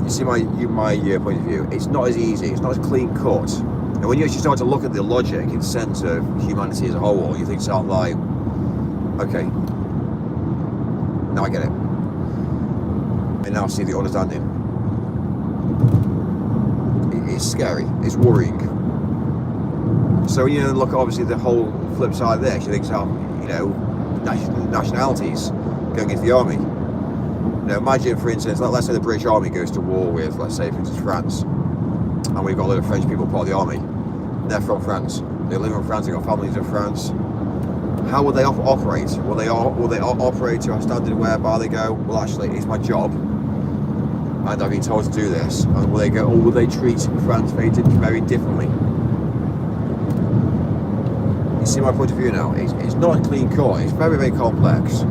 You see my point of view? It's not as easy, it's not as clean cut. And when you actually start to look at the logic in the sense of humanity as a whole, you think to yourself like, okay, now I get it. And now I see the understanding. It's scary, it's worrying. So when you look at obviously the whole flip side of this, you think to yourself, you know, nationalities going into the army. You know, imagine for instance, let's say the British Army goes to war with, let's say for instance, France. And we've got a lot of French people part of the army. They're from France. They live in France. They've got families in France. How will they operate? Will they operate to a standard whereby they go, well, actually, it's my job, and I've been told to do this? And will they go, or will they treat France very differently? You see my point of view now? It's not a clean cut. It's very, very complex.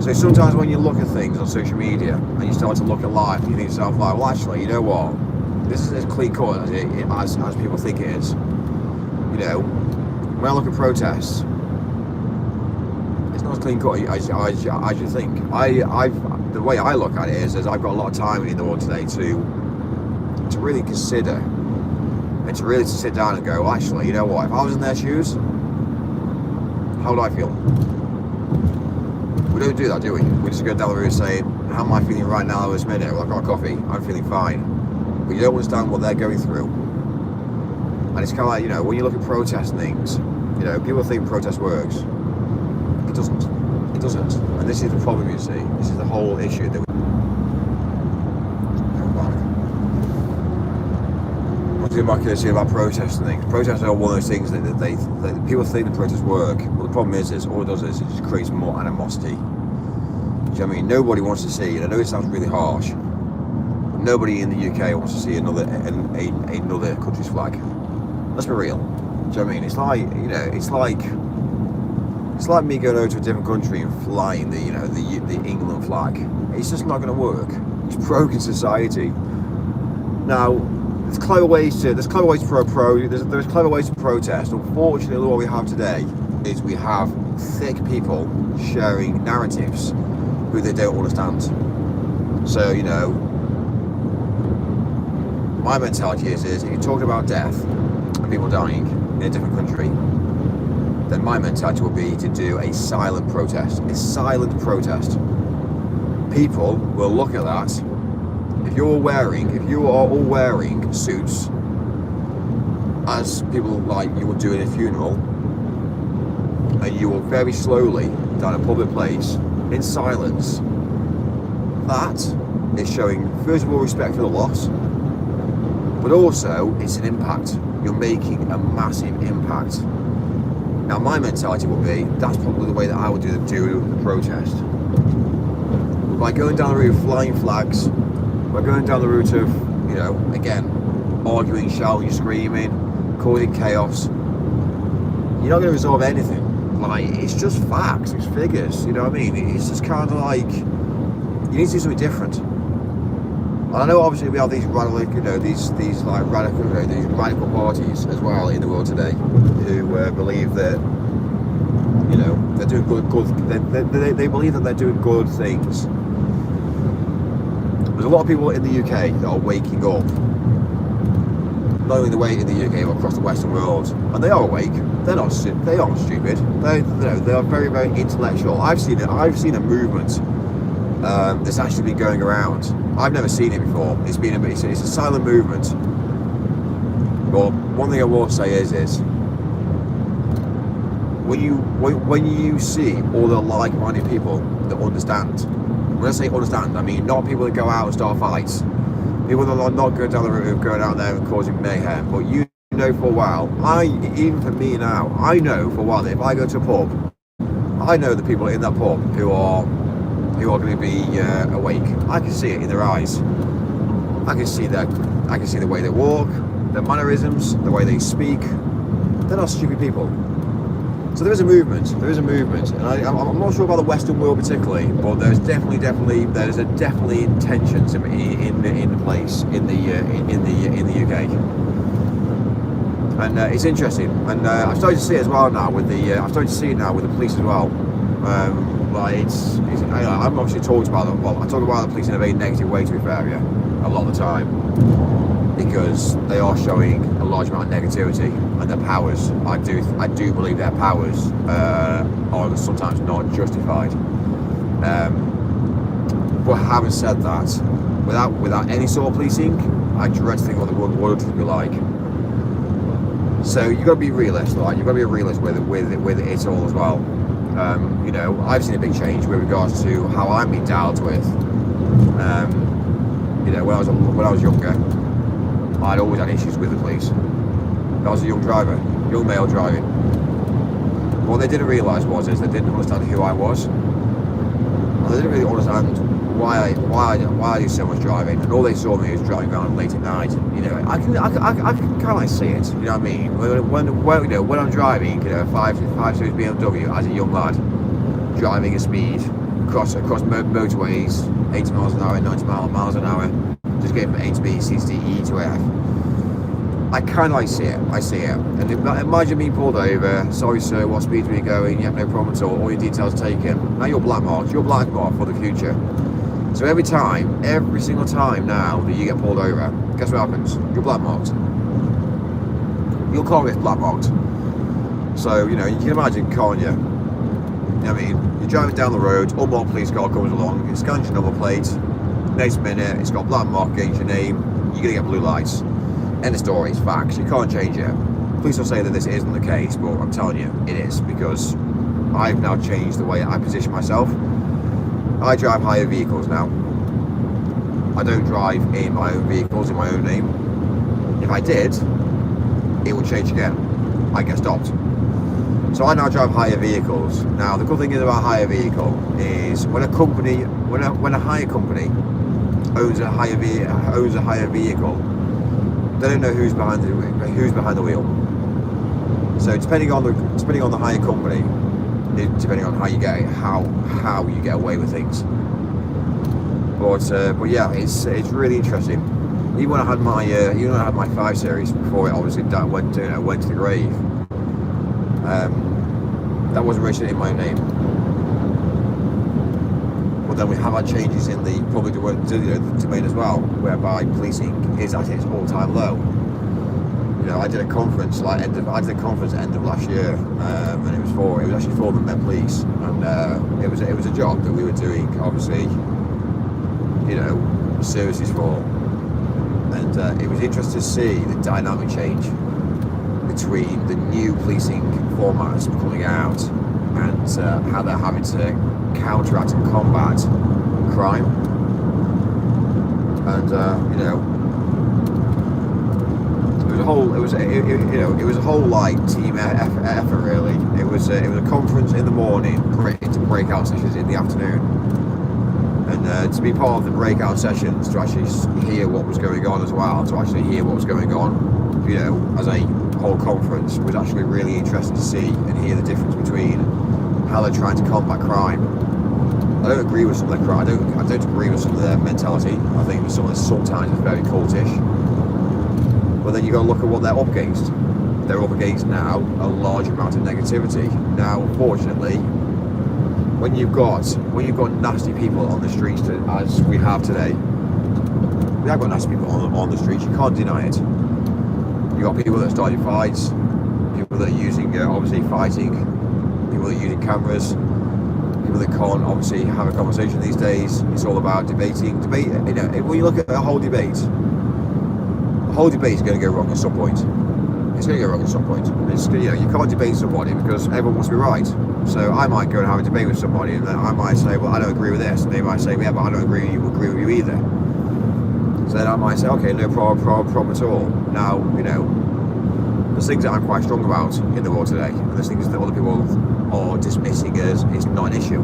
So sometimes when you look at things on social media and you start to look at life, you think to yourself like, well, actually, you know what? This is as clean cut as people think it is. You know, when I look at protests, it's not as clean cut as you think. The way I look at it is I've got a lot of time in the world today to really consider and to really sit down and go, well, actually, you know what? If I was in their shoes, how would I feel? We don't do that, do we? We just go down the road saying, how am I feeling right now this minute? Well, I've got a coffee, I'm feeling fine. But you don't understand what they're going through. And it's kind of like, you know, when you look at protests and things, you know, people think protest works. It doesn't. It doesn't. And this is the problem, you see. This is the whole issue that I'm not going to say about protests and things. Protests are one of those things that people think the protests work. Well, the problem is all it does is it just creates more animosity. Do you know what I mean? Nobody wants to see, and I know it sounds really harsh, but nobody in the UK wants to see another country's flag. Let's be real. Do you know what I mean? It's like, you know, it's like me going over to a different country and flying the England flag. It's just not going to work. It's broken society. Now, there's clever ways to protest. Unfortunately, what we have today is we have thick people sharing narratives who they don't understand. So, you know, my mentality is if you're talking about death and people dying in a different country, then my mentality would be to do a silent protest. A silent protest. People will look at that. If you are all wearing suits, as people like you would do in a funeral, and you will very slowly down a public place in silence, that is showing first of all respect for the loss, but also it's an impact. You're making a massive impact. Now my mentality would be that's probably the way that I would do the protest. By going down the route of flying flags, by going down the route of, you know, again, arguing, shouting, screaming, causing chaos, you're not going to resolve anything. Like, it's just facts, it's figures, you know what I mean? It's just kind of like, you need to do something different. And I know obviously we have these radical, you know, these radical parties as well in the world today who believe that, you know, they're doing they believe that they're doing good things. There's a lot of people in the UK that are waking up. Not only the way in the UK but across the Western world, and they are awake. They aren't stupid. They are very, very intellectual. I've seen a movement that's actually been going around. I've never seen it before. It's a silent movement. But one thing I will say is when you see all the like-minded people that understand. When I say understand, I mean not people that go out and start fights. People that are not going down the route of going out there and causing mayhem, but you know for a while, even for me now, I know for a while that if I go to a pub, I know the people in that pub who are going to be awake. I can see it in their eyes. I can see the way they walk, their mannerisms, the way they speak. They're not stupid people. So there is a movement, and I'm not sure about the Western world particularly, but there's definitely intentions in place in the UK, and it's interesting. And I'm starting to see it as well now with the I'm starting to see it now with the police as well. Like I'm obviously talked about it. Well, I talk about the police in a very negative way, to be fair, yeah, a lot of the time, because they are showing a large amount of negativity, and their powers, I do believe their powers are sometimes not justified. But having said that, without any sort of policing, I dread to think what the world would be like. So you've got to be realist, like you've got to be a realist with it all as well. You know, I've seen a big change with regards to how I'm being dealt with. You know, when I was younger, I'd always had issues with the police. I was a young male driving. What they didn't realise was they didn't understand who I was. And they didn't really understand why I do so much driving. And all they saw me was driving around late at night. You know, I can kind of see it. You know what I mean? When I'm driving, you know, 5 Series BMW as a young lad, driving at speed across motorways, 80 miles an hour, 90 miles an hour, just getting from A to B, C to D, E to F. I kind of see it. And imagine being pulled over. Sorry, sir, what speed were you going? You have no problem at all your details taken. Now you're black marked. You're black marked for the future. So every single time now that you get pulled over, guess what happens? You're black marked. Your car gets black marked. So, you know, you can imagine, can't you? You know what I mean? You're driving down the road, unmarked police car comes along, it scans your number plate, next minute it's got black mark against your name, you're going to get blue lights. End of story, it's facts, you can't change it. Please don't say that this isn't the case, but I'm telling you, it is, because I've now changed the way I position myself. I drive higher vehicles now. I don't drive in my own vehicles in my own name. If I did, it would change again. I get stopped. So I now drive higher vehicles. Now the good thing is about a higher vehicle is when a hire company owns a higher vehicle, they don't know who's behind the wheel. So depending on the hire company, depending on how you get away with things. But yeah, it's really interesting. Even when I had my 5 Series before it obviously went to the grave, that wasn't registered in my name. But then we have had changes in the public domain as well, whereby policing is at its all-time low. You know, I did a conference end of last year, and it was actually for the Met Police, and it was a job that we were doing, obviously, you know, services for, and it was interesting to see the dynamic change between the new policing formats coming out and how they're having to counteract and combat crime, and you know. It was a whole like team effort really. It was a conference in the morning, into breakout sessions in the afternoon, and to be part of the breakout sessions, to actually hear what was going on as well, you know, as a whole conference, was actually really interesting to see and hear the difference between how they're trying to combat crime. I don't agree with some of their crime. I don't agree with some of their mentality. I think some of it sometimes is very cultish. But then you've got to look at what they're up against. They're up against now a large amount of negativity. Now, unfortunately, when you've got nasty people on the streets, as we have today, we have got nasty people on the streets. You can't deny it. You've got people that are starting fights, people that are using, obviously fighting, people that are using cameras, people that can't obviously have a conversation these days. It's all about debating. Debate. You know, when you look at a whole debate. The whole debate is going to go wrong at some point. It's going to go wrong at some point. It's, you know, you can't debate somebody because everyone wants to be right. So I might go and have a debate with somebody, and then I might say, well, I don't agree with this, and they might say, yeah, but I don't agree with you either. So then I might say, okay, no problem at all. Now, you know, there's things that I'm quite strong about in the world today, and there's things that other people are dismissing as it's not an issue.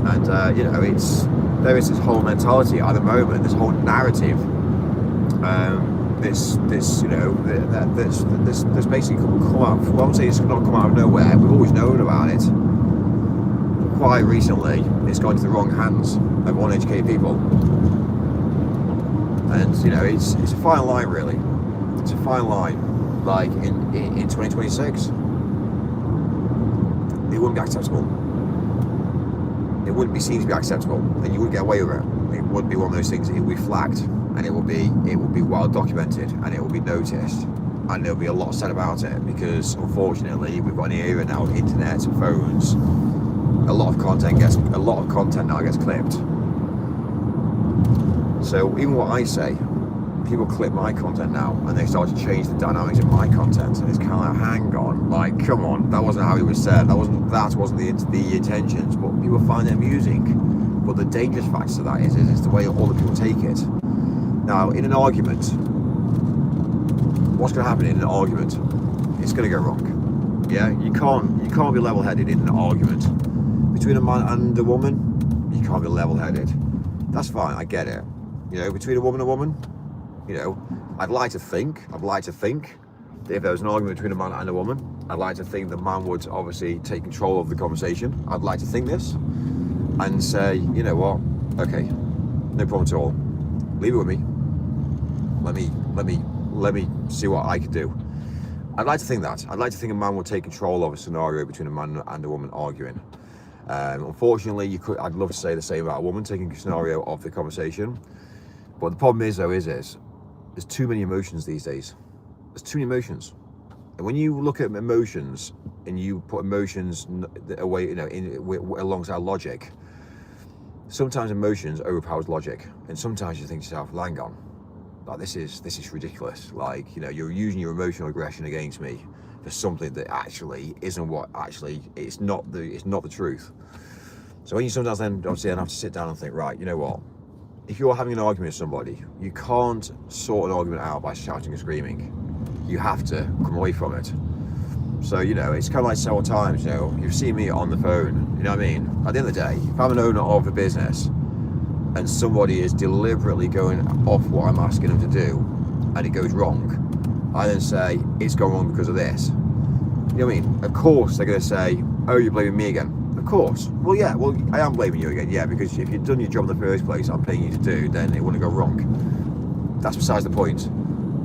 And you know, there is this whole mentality at the moment, this whole narrative, this you know, this basically come out. Well, I won't say it's not come out of nowhere. We've always known about it. Quite recently, it's gone into the wrong hands of uneducated people, and you know, it's a fine line, really. It's a fine line. Like in 2026, it wouldn't be acceptable. It wouldn't be seen to be acceptable, and you wouldn't get away with it. It would be one of those things. It would be flagged, and it would be well documented, and it will be noticed, and there'll be a lot said about it, because unfortunately we've got an era now of internet, phones. A lot of content now gets clipped. So even what I say, people clip my content now, and they start to change the dynamics of my content, and it's kind of like, hang on, like, come on, that wasn't how it was said, that wasn't the intentions, but people find it amusing. But the dangerous factor to that is the way all the people take it. Now, in an argument, what's going to happen in an argument? It's going to go wrong. Yeah, you can't be level-headed in an argument. Between a man and a woman, you can't be level-headed. That's fine, I get it. You know, between a woman and a woman, you know, I'd like to think that if there was an argument between a man and a woman, I'd like to think the man would obviously take control of the conversation. I'd like to think this and say, you know what, okay, no problem at all. Leave it with me. Let me see what I can do. I'd like to think that. I'd like to think a man would take control of a scenario between a man and a woman arguing. Unfortunately, I'd love to say the same about a woman taking a scenario of the conversation. But the problem is, though, is there's too many emotions these days. There's too many emotions. And when you look at emotions and you put emotions away, you know, alongside logic, sometimes emotions overpowers logic. And sometimes you think to yourself, hang on, like, this is ridiculous. Like, you know, you're using your emotional aggression against me for something that actually isn't what it's not the truth. So when you sometimes then obviously have to sit down and think, right, you know what, if you're having an argument with somebody, you can't sort an argument out by shouting and screaming. You have to come away from it. So, you know, it's kind of like several times, you know, you've seen me on the phone, you know what I mean? At the end of the day, if I'm an owner of a business and somebody is deliberately going off what I'm asking them to do and it goes wrong, I then say, it's gone wrong because of this. You know what I mean? Of course they're going to say, oh, you're blaming me again. Of course. Well, yeah, I am blaming you again, yeah, because if you'd done your job in the first place I'm paying you to do, then it wouldn't go wrong. That's besides the point.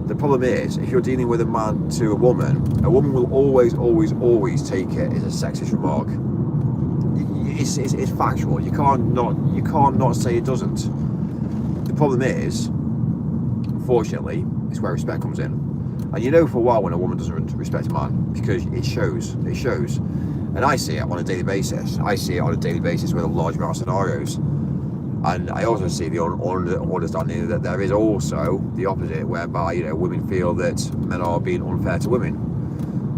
The problem is, if you're dealing with a man to a woman will always take it as a sexist remark. It's factual. You can't not say it doesn't. The problem is, unfortunately, it's where respect comes in. And you know for a while when a woman doesn't respect a man, because it shows. And I see it on a daily basis. With a large amount of scenarios. And I also see the understanding that there is also the opposite, whereby, you know, women feel that men are being unfair to women.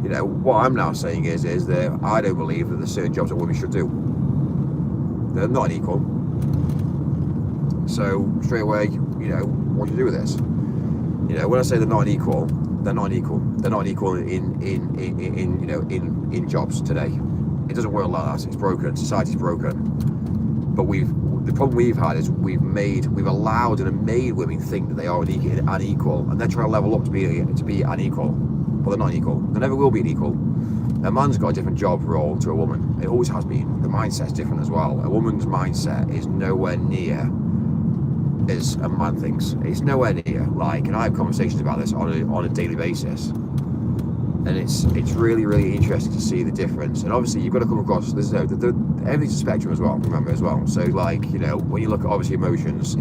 You know, what I'm now saying is that I don't believe that there's certain jobs that women should do. They're not unequal. So straight away, you know, what do you do with this? You know, when I say they're not unequal, they're not unequal. They're not unequal in jobs today. It doesn't work like that. It's broken. Society's broken. But the problem we've had is we've allowed and made women think that they are unequal, and they're trying to level up to be unequal. But they're not equal. They never will be equal. A man's got a different job role to a woman. It always has been. The mindset's different as well. A woman's mindset is nowhere near as a man thinks. It's nowhere near. Like, and I have conversations about this on a daily basis. And it's really, really interesting to see the difference. And obviously you've got to come across, everything's a spectrum as well, remember as well. So, like, you know, when you look at obviously emotions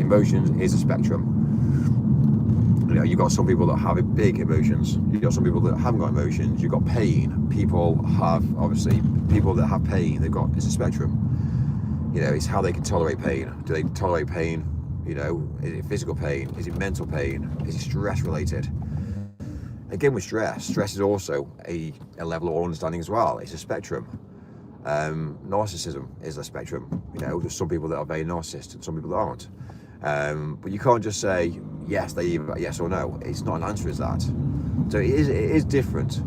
is a spectrum. You know, you've got some people that have big emotions. You've got some people that haven't got emotions. You've got pain. People that have pain, it's a spectrum. You know, it's how they can tolerate pain. Do they tolerate pain? You know, is it physical pain? Is it mental pain? Is it stress related? Again, with stress is also a level of understanding as well. It's a spectrum. Narcissism is a spectrum. You know, there's some people that are very narcissistic and some people that aren't. But you can't just say yes or no. It's not an answer as that. So it is different.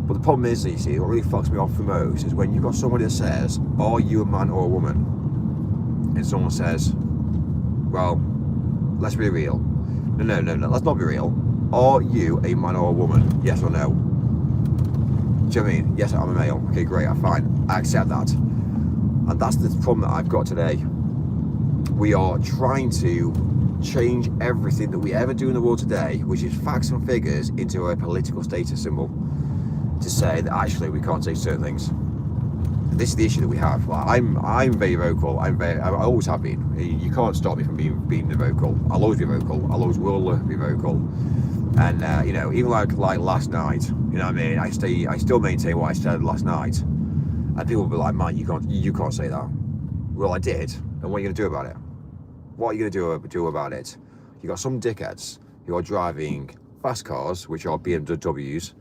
But the problem is, you see, what really fucks me off the most is when you've got somebody that says, are you a man or a woman? And someone says, well, let's be real. No, let's not be real. Are you a man or a woman? Yes or no? Do you know what I mean? Yes, I'm a male. Okay, great, I'm fine. I accept that. And that's the problem that I've got today. We are trying to change everything that we ever do in the world today, which is facts and figures, into a political status symbol, to say that actually we can't say certain things. And this is the issue that we have. Like, I'm very vocal. I always have been. You can't stop me from being vocal. I'll always be vocal. I'll always will be vocal. And you know, even like last night, you know what I mean? I still maintain what I said last night. And people will be like, man, you can't say that. Well, I did. And what are you going to do about it? What are you going to do about it? You got some dickheads who are driving fast cars, which are BMWs,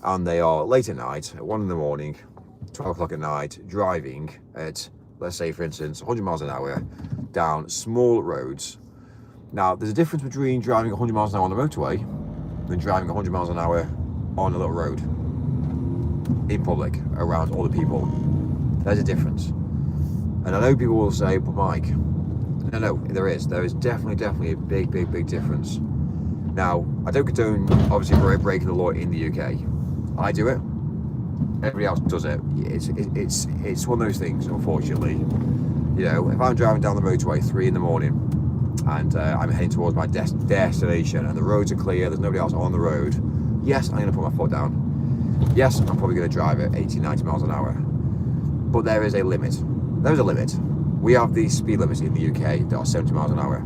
and they are late at night, at 1 in the morning, 12 o'clock at night, driving at, let's say for instance, 100 miles an hour down small roads. Now, there's a difference between driving 100 miles an hour on the motorway than driving 100 miles an hour on a little road in public around other people. There's a difference. And I know people will say, but Mike, no, there is definitely a big difference. Now, I don't condone obviously breaking the law in the UK. I do it. Everybody else does it. It's one of those things, unfortunately. You know, if I'm driving down the motorway 3 in the morning and I'm heading towards my destination and the roads are clear, there's nobody else on the road, yes, I'm going to put my foot down. Yes, I'm probably going to drive at 80, 90 miles an hour. But there is a limit. There's a limit. We have these speed limits in the UK that are 70 miles an hour.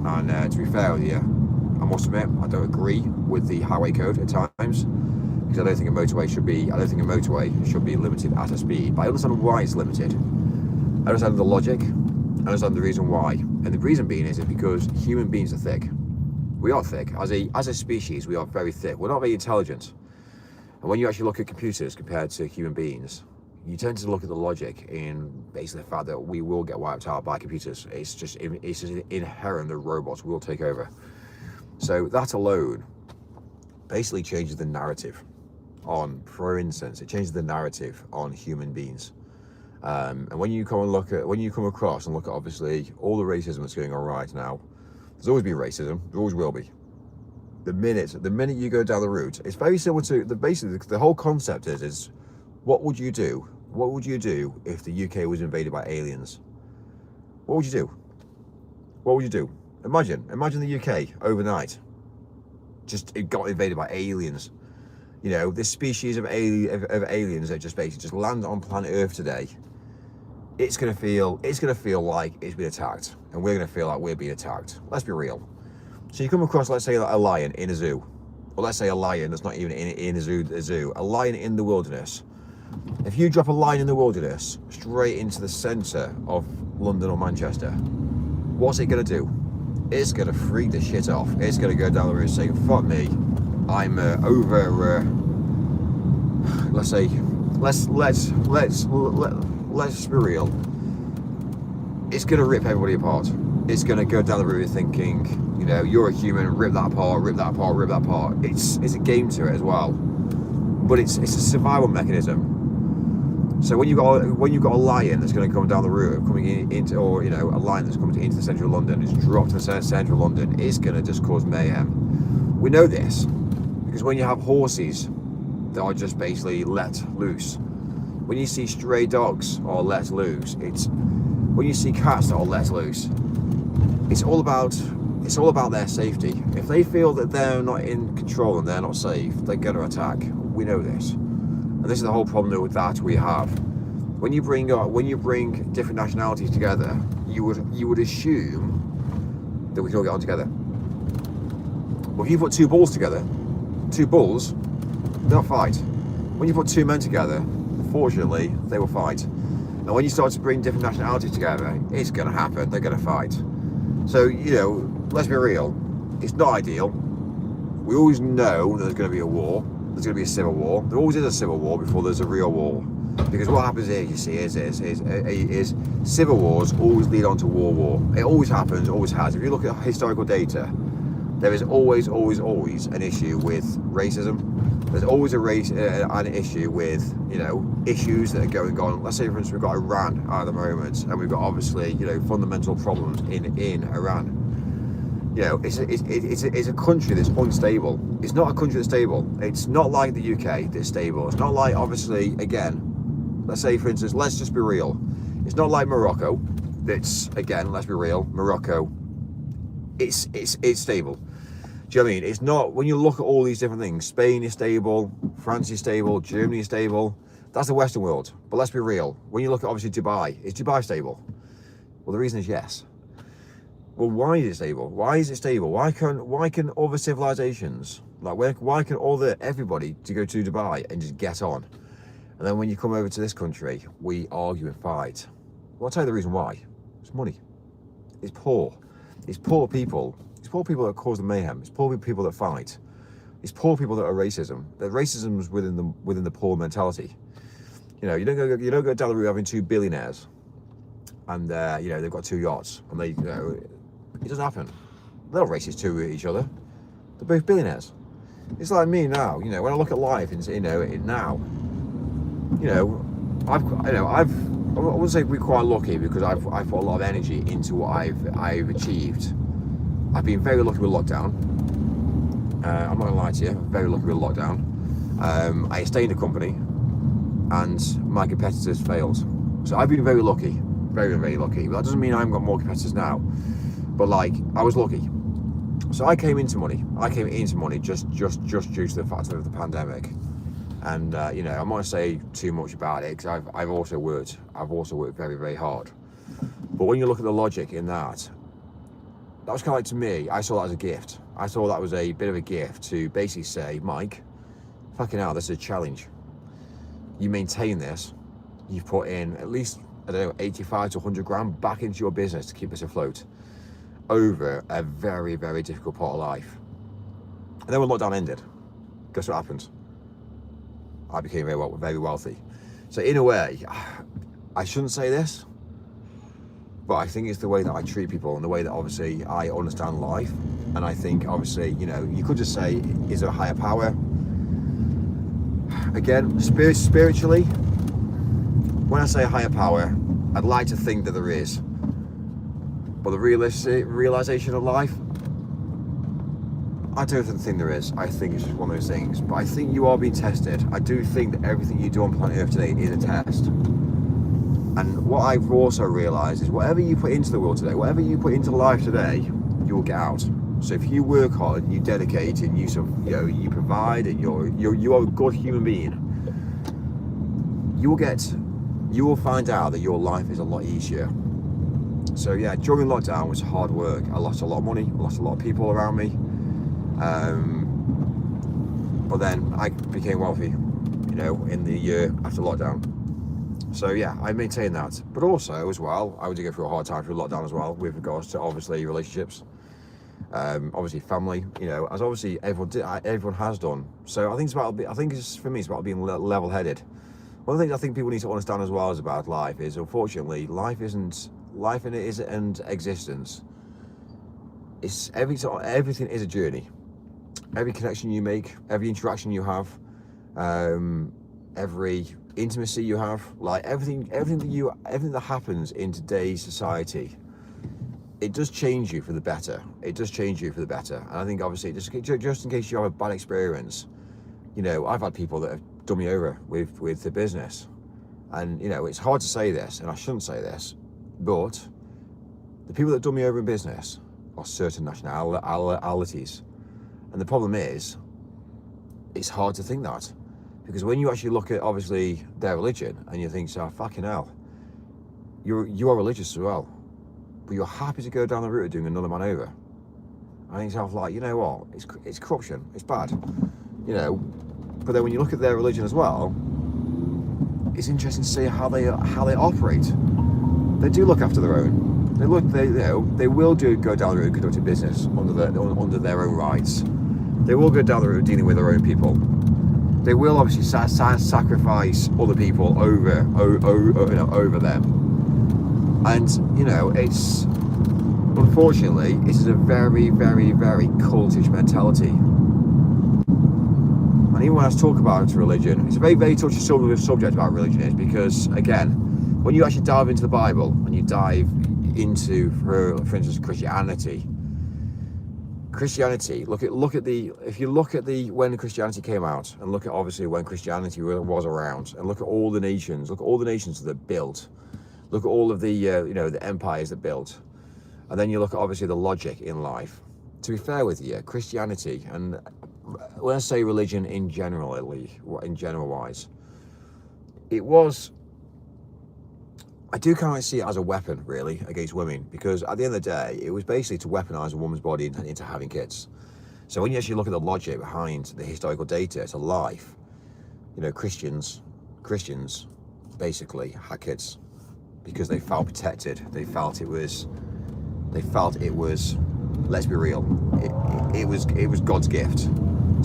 And to be fair with you, I must admit, I don't agree with the highway code at times, because I don't think a motorway should be limited at a speed. But I understand why it's limited. I understand the logic. I understand the reason why. And the reason being is because human beings are thick. We are thick. As a species, we are very thick. We're not very intelligent. And when you actually look at computers compared to human beings, you tend to look at the logic in basically the fact that we will get wiped out by computers. It's just inherent that robots will take over. So that alone basically changes the narrative on, for instance, it changes the narrative on human beings. And when you come across and look at obviously all the racism that's going on right now, there's always been racism, there always will be. The minute you go down the route, it's very similar to the whole concept is what would you do? What would you do if the UK was invaded by aliens? What would you do? What would you do? Imagine the UK overnight just it got invaded by aliens. You know, this species of aliens that just basically just land on planet Earth today. It's gonna feel like it's been attacked, and we're gonna feel like we're being attacked. Let's be real. So you come across, let's say, a lion in a zoo, or let's say a lion that's not even in a zoo, a lion in the wilderness. If you drop a lion in the wilderness straight into the centre of London or Manchester, what's it gonna do? It's gonna freak the shit off. It's gonna go down the road saying, "Fuck me, I'm over." Let's be real. It's gonna rip everybody apart. It's gonna go down the road thinking, you know, you're a human, rip that apart, rip that apart, rip that apart. It's a game to it as well, but it's a survival mechanism. So when you got a lion that's going to come down the road, coming into, or you know, a lion that's coming into central London, is dropped in central London, it's going to just cause mayhem. We know this because when you have horses that are just basically let loose, when you see stray dogs are let loose, when you see cats that are let loose, it's all about their safety. If they feel that they're not in control and they're not safe, they're going to attack. We know this. And this is the whole problem with that we have. When you bring different nationalities together, you would assume that we can all get on together. But if you put two bulls together, they'll fight. When you put two men together, unfortunately, they will fight. And when you start to bring different nationalities together, it's going to happen. They're going to fight. So, you know, let's be real. It's not ideal. We always know there's going to be a war. There's going to be a civil war. There always is a civil war before there's a real war. Because what happens here, you see, is civil wars always lead on to war. It always happens, always has. If you look at historical data, There is always an issue with racism. There's always an issue with, you know, issues that are going on. Let's say, for instance, we've got Iran at the moment, and we've got obviously, you know, fundamental problems in Iran. You know, it's a country that's unstable. It's not a country that's stable. It's not like the UK that's stable. It's not like, obviously, again, let's say, for instance, let's just be real. It's not like Morocco. That's, again, let's be real. Morocco, it's stable. Do you know what I mean? It's not, when you look at all these different things, Spain is stable, France is stable, Germany is stable. That's the Western world. But let's be real. When you look at, obviously, Dubai, is Dubai stable? Well, the reason is yes. Well, why is it stable? Why is it stable? Why can other civilizations, like why can everybody to go to Dubai and just get on? And then when you come over to this country, we argue and fight. Well, I'll tell you the reason why. It's money. It's poor. It's poor people. It's poor people that cause the mayhem. It's poor people that fight. It's poor people that are racism. The racism is within the poor mentality. You know, you don't go down the route having 2 billionaires, and you know, they've got 2 yachts, and they, you know, it doesn't happen. They'll racist to each other. They're both billionaires. It's like me now. You know, when I look at life, and you know, now, you know, I wouldn't say we're quite lucky because I've put a lot of energy into what I've achieved. I've been very lucky with lockdown. I'm not gonna lie to you, very lucky with lockdown. I stayed in the company, and my competitors failed. So I've been very lucky, very lucky. But that doesn't mean I haven't got more competitors now. But like, I was lucky. So I came into money just due to the fact of the pandemic. And you know, I'm not gonna say too much about it because I've also worked very hard. But when you look at the logic in that was kind of like, to me, I saw that as a gift. I saw that was a bit of a gift to basically say, Mike, fucking hell, this is a challenge. You maintain this, you've put in at least, I don't know, 85 to 100 grand back into your business to keep us afloat over a very difficult part of life. And then when lockdown ended, guess what happened? I became very wealthy. So in a way, I shouldn't say this, but I think it's the way that I treat people and the way that obviously I understand life. And I think obviously, you know, you could just say, is there a higher power? Again, spiritually, when I say higher power, I'd like to think that there is. But the realization of life, I don't think there is. I think it's just one of those things. But I think you are being tested. I do think that everything you do on planet Earth today is a test. And what I've also realised is whatever you put into the world today, whatever you put into life today, you will get out. So if you work hard and you dedicate and you provide and you are a good human being, you will find out that your life is a lot easier. So yeah, during lockdown was hard work. I lost a lot of money, I lost a lot of people around me. But then I became wealthy, you know, in the year after lockdown. So yeah, I maintain that. But also as well, I would go through a hard time through lockdown as well, with regards to obviously relationships, obviously family, you know, as obviously everyone has done. So I think for me it's about being level-headed. One of the things I think people need to understand as well as about life is, unfortunately, life and existence. It's everything is a journey. Every connection you make, every interaction you have, every intimacy you have, like everything that happens in today's society, it does change you for the better. It does change you for the better. And I think obviously, just in case you have a bad experience, you know, I've had people that have done me over with the business, and you know, it's hard to say this, and I shouldn't say this, but the people that done me over in business are certain nationalities. And the problem is, it's hard to think that. Because when you actually look at, obviously, their religion, and you think, so, fucking hell, you are religious as well, but you're happy to go down the route of doing another man over. I think yourself, like, you know what, it's corruption, it's bad, you know. But then when you look at their religion as well, it's interesting to see how they operate. They do look after their own. They will go down the route of conducting business under their own rights. They will go down the route of dealing with their own people. They will obviously sacrifice other people over them. And you know, unfortunately, it is a very, very, very cultish mentality. And even when I talk about religion, it's a very, very touchy subject about religion, is because, again, when you actually dive into the Bible and you dive into, for instance, Christianity, if you look at when Christianity came out, and look at obviously when Christianity was around, and look at all the nations, that built, look at all of the the empires that built, and then you look at obviously the logic in life. To be fair with you, Christianity, and when I say religion in general wise, it was, I do kind of see it as a weapon, really, against women, because at the end of the day, it was basically to weaponize a woman's body into having kids. So when you actually look at the logic behind the historical data to life, Christians basically had kids because they felt protected. They felt it was, let's be real, it was God's gift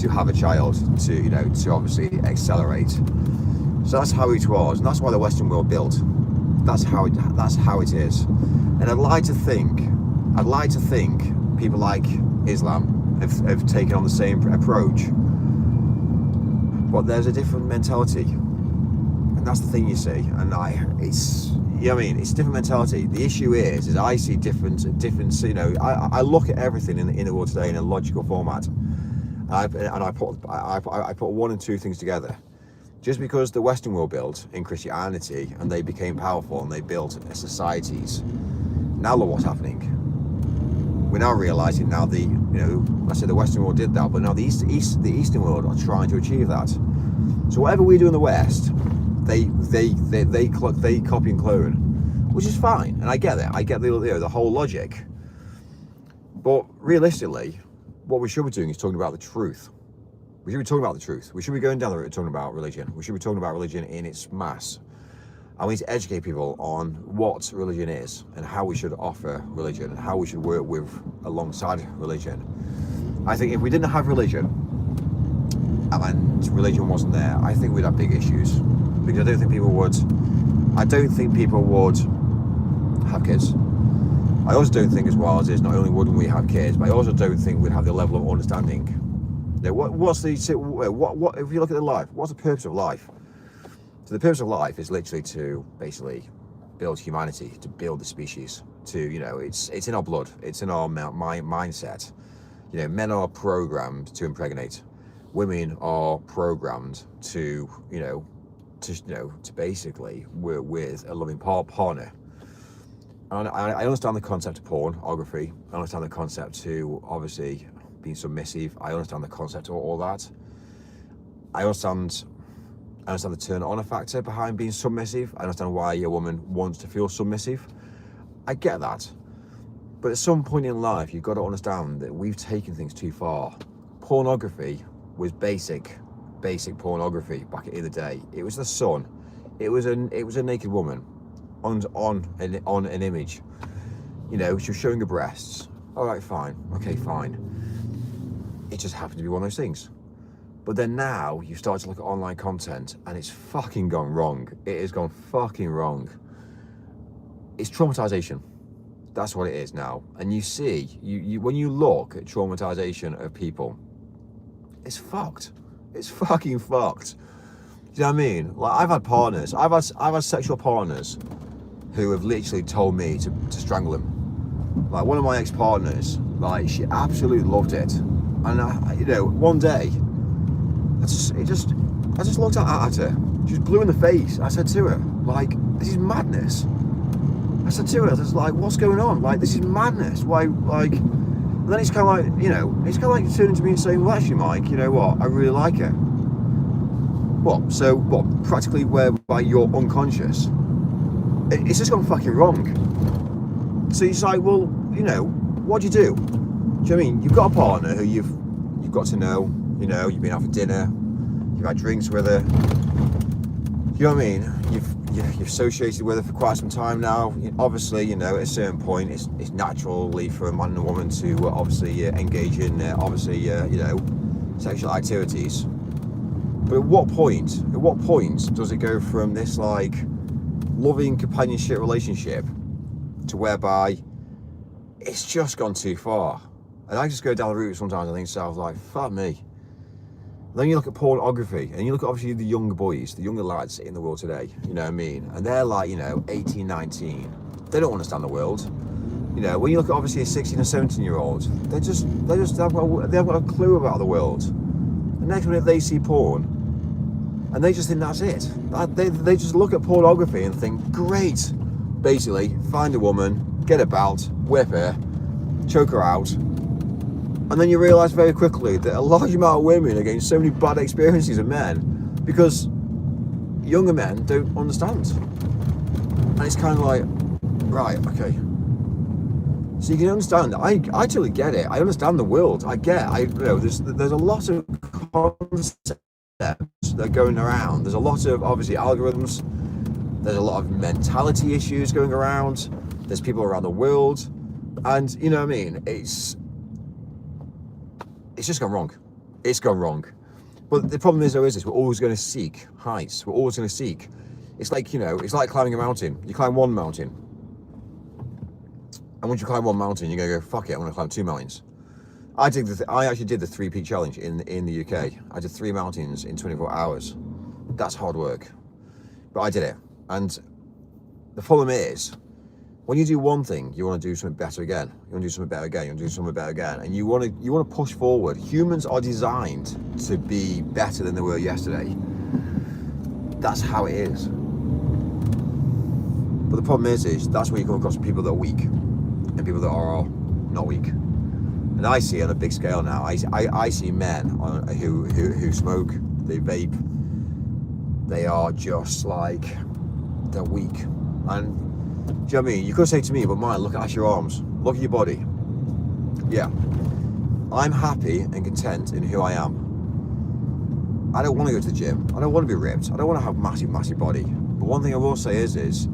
to have a child, to obviously accelerate. So that's how it was, and that's why the Western world built. That's how it is. And I'd like to think people like Islam have taken on the same approach. But there's a different mentality. And that's the thing, you see. And it's a different mentality. The issue is I see different, I look at everything in the world today in a logical format. I put one and two things together. Just because the Western world built in Christianity and they became powerful and they built societies, now look what's happening. We're now realizing I said the Western world did that, but now the Eastern world are trying to achieve that. So whatever we do in the West, they copy and clone, which is fine, and I get it. I get the whole logic. But realistically, what we should be doing is talking about the truth. We should be talking about the truth. We should be going down the road talking about religion. We should be talking about religion in its mass. And we need to educate people on what religion is and how we should offer religion and how we should work with alongside religion. I think if we didn't have religion and religion wasn't there, I think we'd have big issues. Because I don't think people would have kids. I also don't think, as well as is, not only wouldn't we have kids, but I also don't think we'd have the level of understanding. What if you look at the life, what's the purpose of life? So the purpose of life is literally to basically build humanity, to build the species, it's in our blood, it's in our mindset. Men are programmed to impregnate, women are programmed to basically work with a loving partner. And I understand the concept of pornography, I understand the concept to obviously being submissive. I understand the concept of all that. I understand the turn-on factor behind being submissive. I understand why a woman wants to feel submissive. I get that. But at some point in life, you've got to understand that we've taken things too far. Pornography was basic pornography back in the day. It was the sun. It was a naked woman on an image. She was showing her breasts. All right, fine. Okay, fine. It just happened to be one of those things. But then now you start to look at online content and it's fucking gone wrong. It has gone fucking wrong. It's traumatization. That's what it is now. And you see, when you look at traumatization of people, it's fucked. It's fucking fucked. Do you know what I mean? Like, I've had partners, I've had sexual partners who have literally told me to strangle him. Like, one of my ex-partners, she absolutely loved it. And one day, I just looked at her. She was blue in the face. I said to her, this is madness. I said to her, I was like, what's going on? This is madness. Why, and then it's kind of like turning to me and saying, well, actually, Mike, you know what? I really like her. What? So what? Practically whereby you're unconscious. It's just gone fucking wrong. So it's like, well, what do you do? Do you know what I mean? You've got a partner who you've got to know, you've been out for dinner, you've had drinks with her, you know what I mean? You've associated with her for quite some time now. Obviously, at a certain point, it's naturally for a man and a woman to obviously engage in sexual activities. But at what point does it go from this loving companionship relationship to whereby it's just gone too far. And I just go down the route sometimes and think to myself, like, fuck me. Then you look at pornography, and you look at obviously the younger boys, the younger lads in the world today, you know what I mean? And they're like, 18, 19. They don't understand the world. When you look at obviously a 16 or 17-year-old, they haven't got a clue about the world. The next minute they see porn, and they just think that's it. They just look at pornography and think, great. Basically, find a woman, get a belt, whip her, choke her out, and then you realise very quickly that a large amount of women are getting so many bad experiences of men because younger men don't understand. And it's kind of like, right, okay. So you can understand. I totally get it. I understand the world. There's a lot of concepts that are going around. There's a lot of obviously algorithms. There's a lot of mentality issues going around. There's people around the world, and you know what I mean. It's just gone wrong. It's gone wrong. But the problem is, we're always going to seek heights. We're always going to seek. It's like it's like climbing a mountain. You climb one mountain, and once you climb one mountain, you're going to go, fuck it, I'm going to climb 2 mountains. I actually did the 3-peak challenge in the UK. I did 3 mountains in 24 hours. That's hard work, but I did it. And the problem is, when you do one thing, you want to do something better again. You want to do something better again. You want to do something better again, and you want to push forward. Humans are designed to be better than they were yesterday. That's how it is. But the problem is that's where you come across people that are weak and people that are not weak. And I see on a big scale now. I see men who smoke, they vape. They are just like, they're weak. And do you know what I mean? You could say to me, but mine, look at your arms, look at your body. Yeah, I'm happy and content in who I am. I don't want to go to the gym. I don't want to be ripped. I don't want to have massive body. But one thing I will say is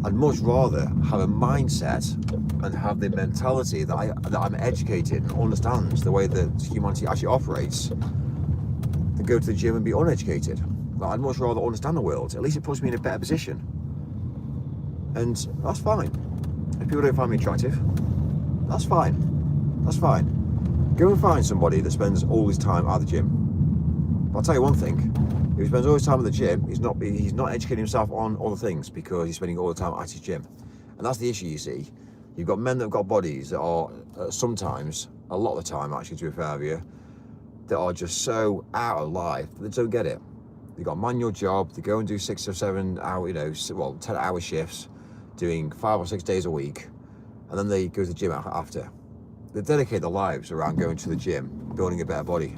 I'd much rather have a mindset and have the mentality that I'm educated and understands the way that humanity actually operates than go to the gym and be uneducated. Like, I'd much rather understand the world. At least it puts me in a better position. And that's fine. If people don't find me attractive, that's fine. That's fine. Go and find somebody that spends all his time at the gym. But I'll tell you one thing. If he spends all his time at the gym, he's not educating himself on other things because he's spending all the time at his gym. And that's the issue, you see. You've got men that have got bodies that are sometimes, a lot of the time actually, to be fair with you, that are just so out of life that they don't get it. They've got a manual job, they go and do 6 or 7 hour, 10-hour shifts, doing 5 or 6 days a week, and then they go to the gym after. They dedicate their lives around going to the gym, building a better body,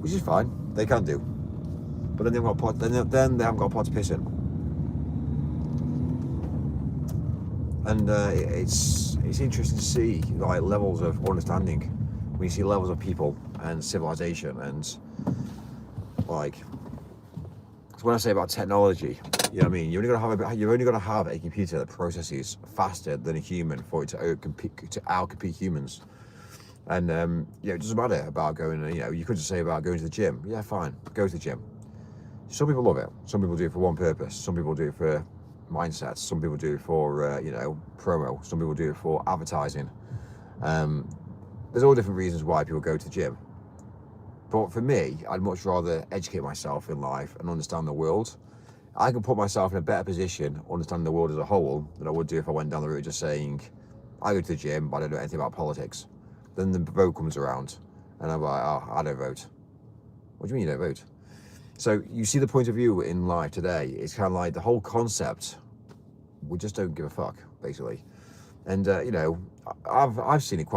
which is fine. They can do, but then they haven't got a pot to piss in. And it's interesting to see like levels of understanding when you see levels of people and civilization and like. So when I say about technology, you know what I mean? You're only gonna have a computer that processes faster than a human for it to outcompete humans. And it doesn't matter about going. You could just say about going to the gym. Yeah, fine, go to the gym. Some people love it. Some people do it for one purpose. Some people do it for mindsets. Some people do it for promo. Some people do it for advertising. There's all different reasons why people go to the gym. But for me, I'd much rather educate myself in life and understand the world. I can put myself in a better position, understanding the world as a whole, than I would do if I went down the route just saying, I go to the gym, but I don't know anything about politics. Then the vote comes around, and I'm like, oh, I don't vote. What do you mean you don't vote? So you see the point of view in life today. It's kind of like the whole concept, we just don't give a fuck, basically. And I've seen it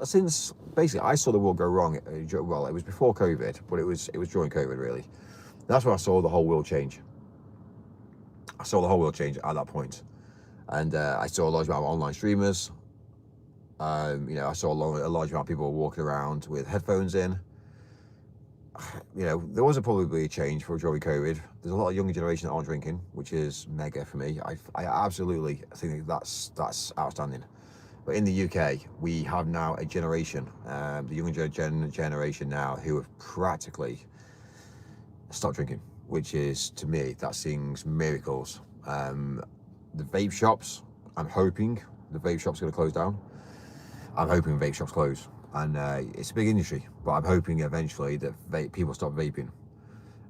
since basically I saw the world go wrong. Well, it was before COVID, but it was during COVID really. That's when I saw the whole world change. I saw the whole world change at that point, and I saw a large amount of online streamers. I saw a large amount of people walking around with headphones in. There was probably a change for during COVID. There's a lot of younger generation that aren't drinking, which is mega for me. I absolutely think that's outstanding. But in the UK, we have now a generation, the younger generation now, who have practically stopped drinking, which is, to me, that sings miracles. The vape shops, I'm hoping, the vape shop's going to close down. I'm hoping vape shops close, and it's a big industry, but I'm hoping eventually that people stop vaping.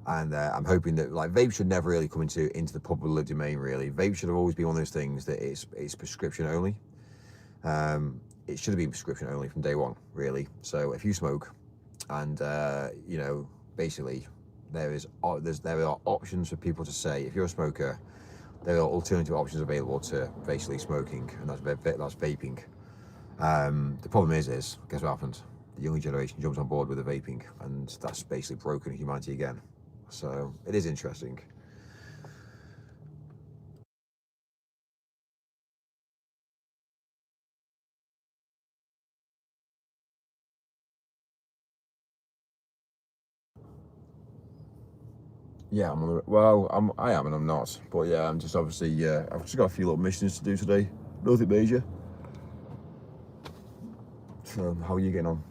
And I'm hoping that like vape should never really come into the public domain. Really, vape should have always been one of those things that it's prescription only. It should have been prescription only from day one, really. So if you smoke, and you know, basically there are options for people to say if you're a smoker, there are alternative options available to basically smoking, and that's vaping. The problem is guess what happens? The younger generation jumps on board with the vaping, and that's basically broken humanity again. So it is interesting. Yeah, I am and I'm not. But yeah, I'm just obviously, I've just got a few little missions to do today. Nothing major. So, how are you getting on?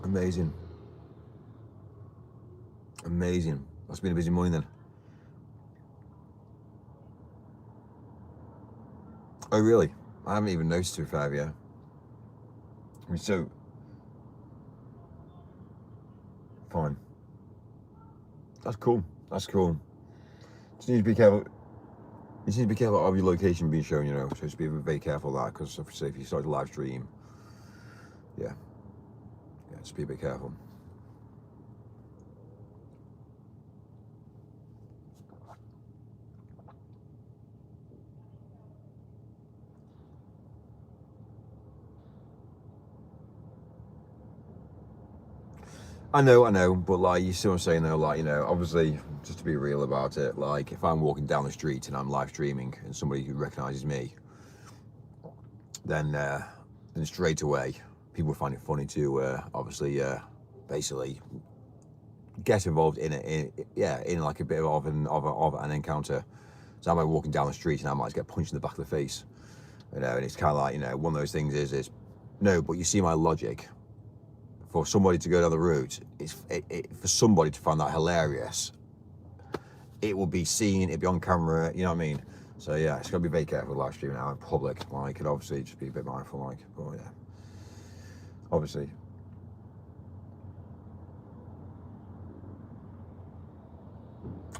Amazing. Amazing. That's been a busy morning then. Oh, really? I haven't even noticed 2 5 yet. I mean, so, fine. That's cool. That's cool. Just need to be careful. You just need to be careful of your location being shown, you know. So just be very careful of that, because say if you start to live stream, yeah, just be a bit careful. I know, but like, you see what I'm saying though, like, you know, obviously, just to be real about it, like, if I'm walking down the street and I'm live streaming and somebody who recognises me, then straight away, people find it funny to, obviously, basically, get involved in like a bit of an encounter. So I might be walking down the street and I might just get punched in the back of the face, you know, and it's kind of like, you know, one of those things is, no, but you see my logic. For somebody to go down the route, for somebody to find that hilarious, it will be seen, it'll be on camera, you know what I mean? So yeah, it's got to be very careful live streaming now in public, like, and obviously just be a bit mindful, like, but yeah, obviously.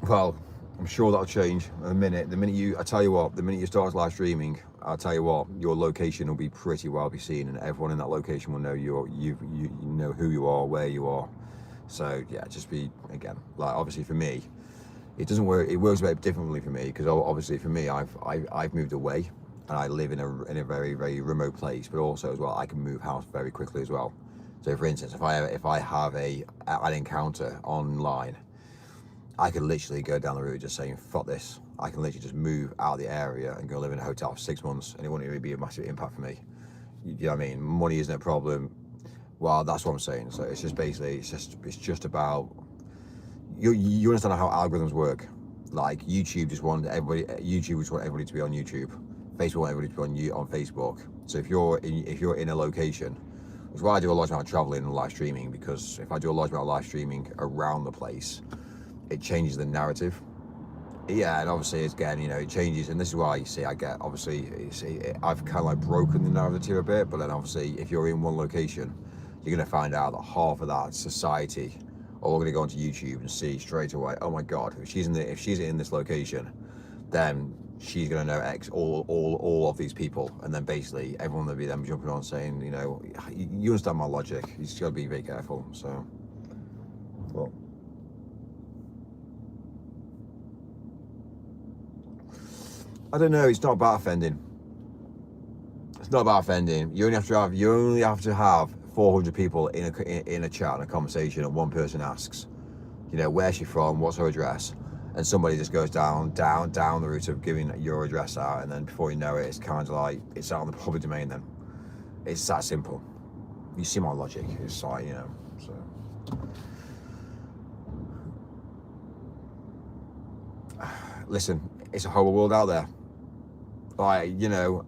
Well, I'm sure that'll change in a minute. The minute you start live streaming, I'll tell you what, your location will be pretty well be seen, and everyone in that location will know you know who you are, where you are. So yeah, just be, again, like, obviously for me, it doesn't work. It works a bit differently for me, because obviously for me, I've moved away, and I live in a very, very remote place. But also as well, I can move house very quickly as well. So for instance, if I have an encounter online, I could literally go down the route just saying, fuck this. I can literally just move out of the area and go live in a hotel for 6 months, and it wouldn't really be a massive impact for me. You know what I mean? Money isn't a problem. Well, that's what I'm saying. So it's just basically, it's just about, you understand how algorithms work. Like, YouTube just want everybody to be on YouTube. Facebook want everybody to be on Facebook. So if you're in a location, which is why I do a large amount of traveling and live streaming, because if I do a large amount of live streaming around the place, it changes the narrative. Yeah, and obviously, again, you know, it changes, and this is why, you see, I've kind of like broken the narrative a bit, but then obviously, if you're in one location, you're going to find out that half of that society are all going to go onto YouTube and see straight away, oh my God, if she's in this location, then she's going to know X, all of these people, and then basically, everyone will be then jumping on saying, you know, you understand my logic, you just got to be very careful, so, well. I don't know. It's not about offending. It's not about offending. You only have to have 400 people in a chat and a conversation, and one person asks, you know, where's she from? What's her address? And somebody just goes down the route of giving your address out, and then before you know it, it's kind of like it's out on the public domain. Then it's that simple. You see my logic? It's like, you know. So listen, it's a horrible world out there. Like, you know,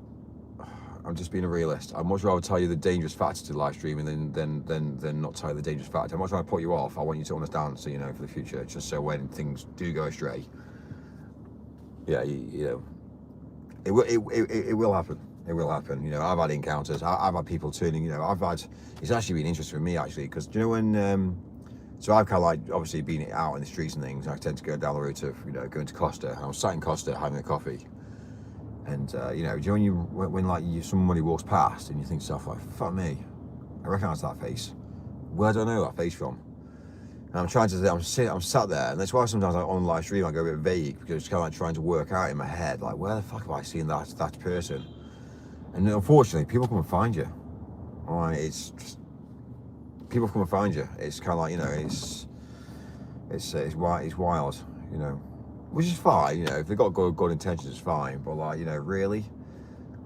I'm just being a realist. I'd much rather tell you the dangerous facts to live streaming than not tell you the dangerous facts. I'm not trying to put you off. I want you to understand, so you know for the future, just so when things do go astray, yeah, you know, it will happen. It will happen. You know, I've had encounters. I've had people turning. You know, it's actually been interesting for me actually, because you know when. So I've kind of like obviously been out in the streets and things. I tend to go down the road to, you know, going to Costa. I was sat in Costa having a coffee, and you know, do you know when like somebody walks past and you think to yourself like, fuck me, I recognise that face. Where do I know that face from? And I'm sat there, and that's why sometimes like, on live stream I go a bit vague, because it's kind of like trying to work out in my head like, where the fuck have I seen that person? And unfortunately, people come and find you. All right, it's just, people come and find you. It's kind of like, you know, it's wild, you know, which is fine. You know, if they've got good intentions, it's fine. But like, you know, really,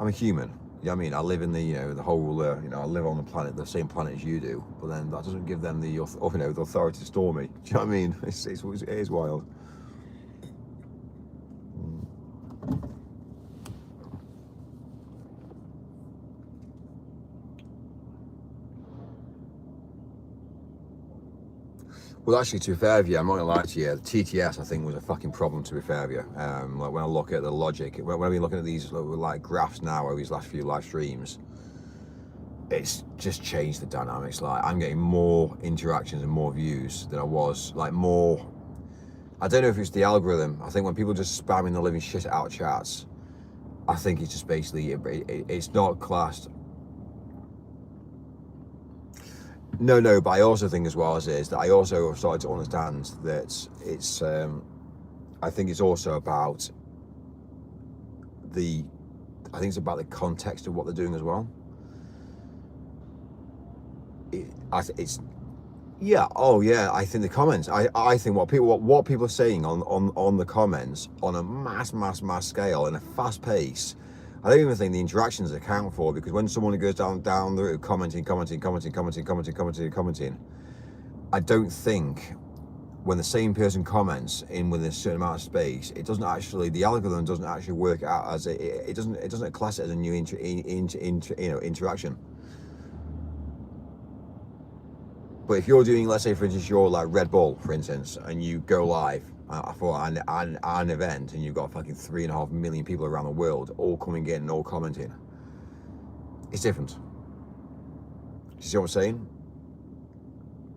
I'm a human. You know what I mean? I live in the, you know, the whole, you know, I live on the planet, the same planet as you do. But then that doesn't give them the, you know, the authority to store me. Do you know what I mean? It is wild. Well, actually, to be fair with you, I'm not gonna lie to you, the TTS I think was a fucking problem, to be fair with you. Like when I look at the logic, when I've been looking at these like graphs now over these last few live streams, it's just changed the dynamics. Like I'm getting more interactions and more views than I was, like more, I don't know if it's the algorithm. I think when people just spamming the living shit out of chats, I think it's just basically, it's not classed. No, but I also think as well as is that I also have started to understand that it's, I think it's also about I think it's about the context of what they're doing as well. Yeah, oh yeah, I think the comments, I think what people are saying on the comments on a mass scale in a fast pace, I don't even think the interactions account for, because when someone goes down the route commenting, I don't think when the same person comments within a certain amount of space, it doesn't actually, the algorithm doesn't actually work out as it doesn't class it as a new interaction. But if you're doing, let's say for instance, you're like Red Bull, for instance, and you go live for an event, and you've got fucking 3.5 million people around the world all coming in and all commenting, it's different. You see what I'm saying?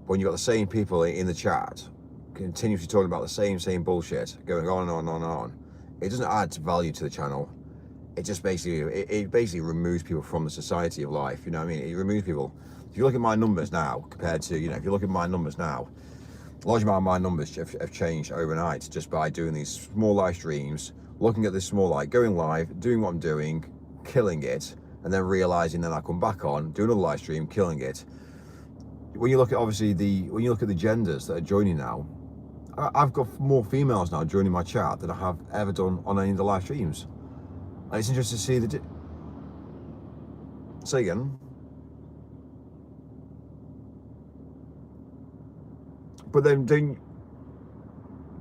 When you've got the same people in the chat continuously talking about the same bullshit, going on and on, it doesn't add value to the channel. It just basically removes people from the society of life. You know what I mean? It removes people. If you look at my numbers now compared to, you know, if you look at my numbers now, a large amount of my numbers have changed overnight just by doing these small live streams, looking at this small light, going live, doing what I'm doing, killing it, and then realizing that I come back on, do another live stream, killing it. When you look at when you look at the genders that are joining now, I've got more females now joining my chat than I have ever done on any of the live streams. And it's interesting to see the. Say again. But then, don't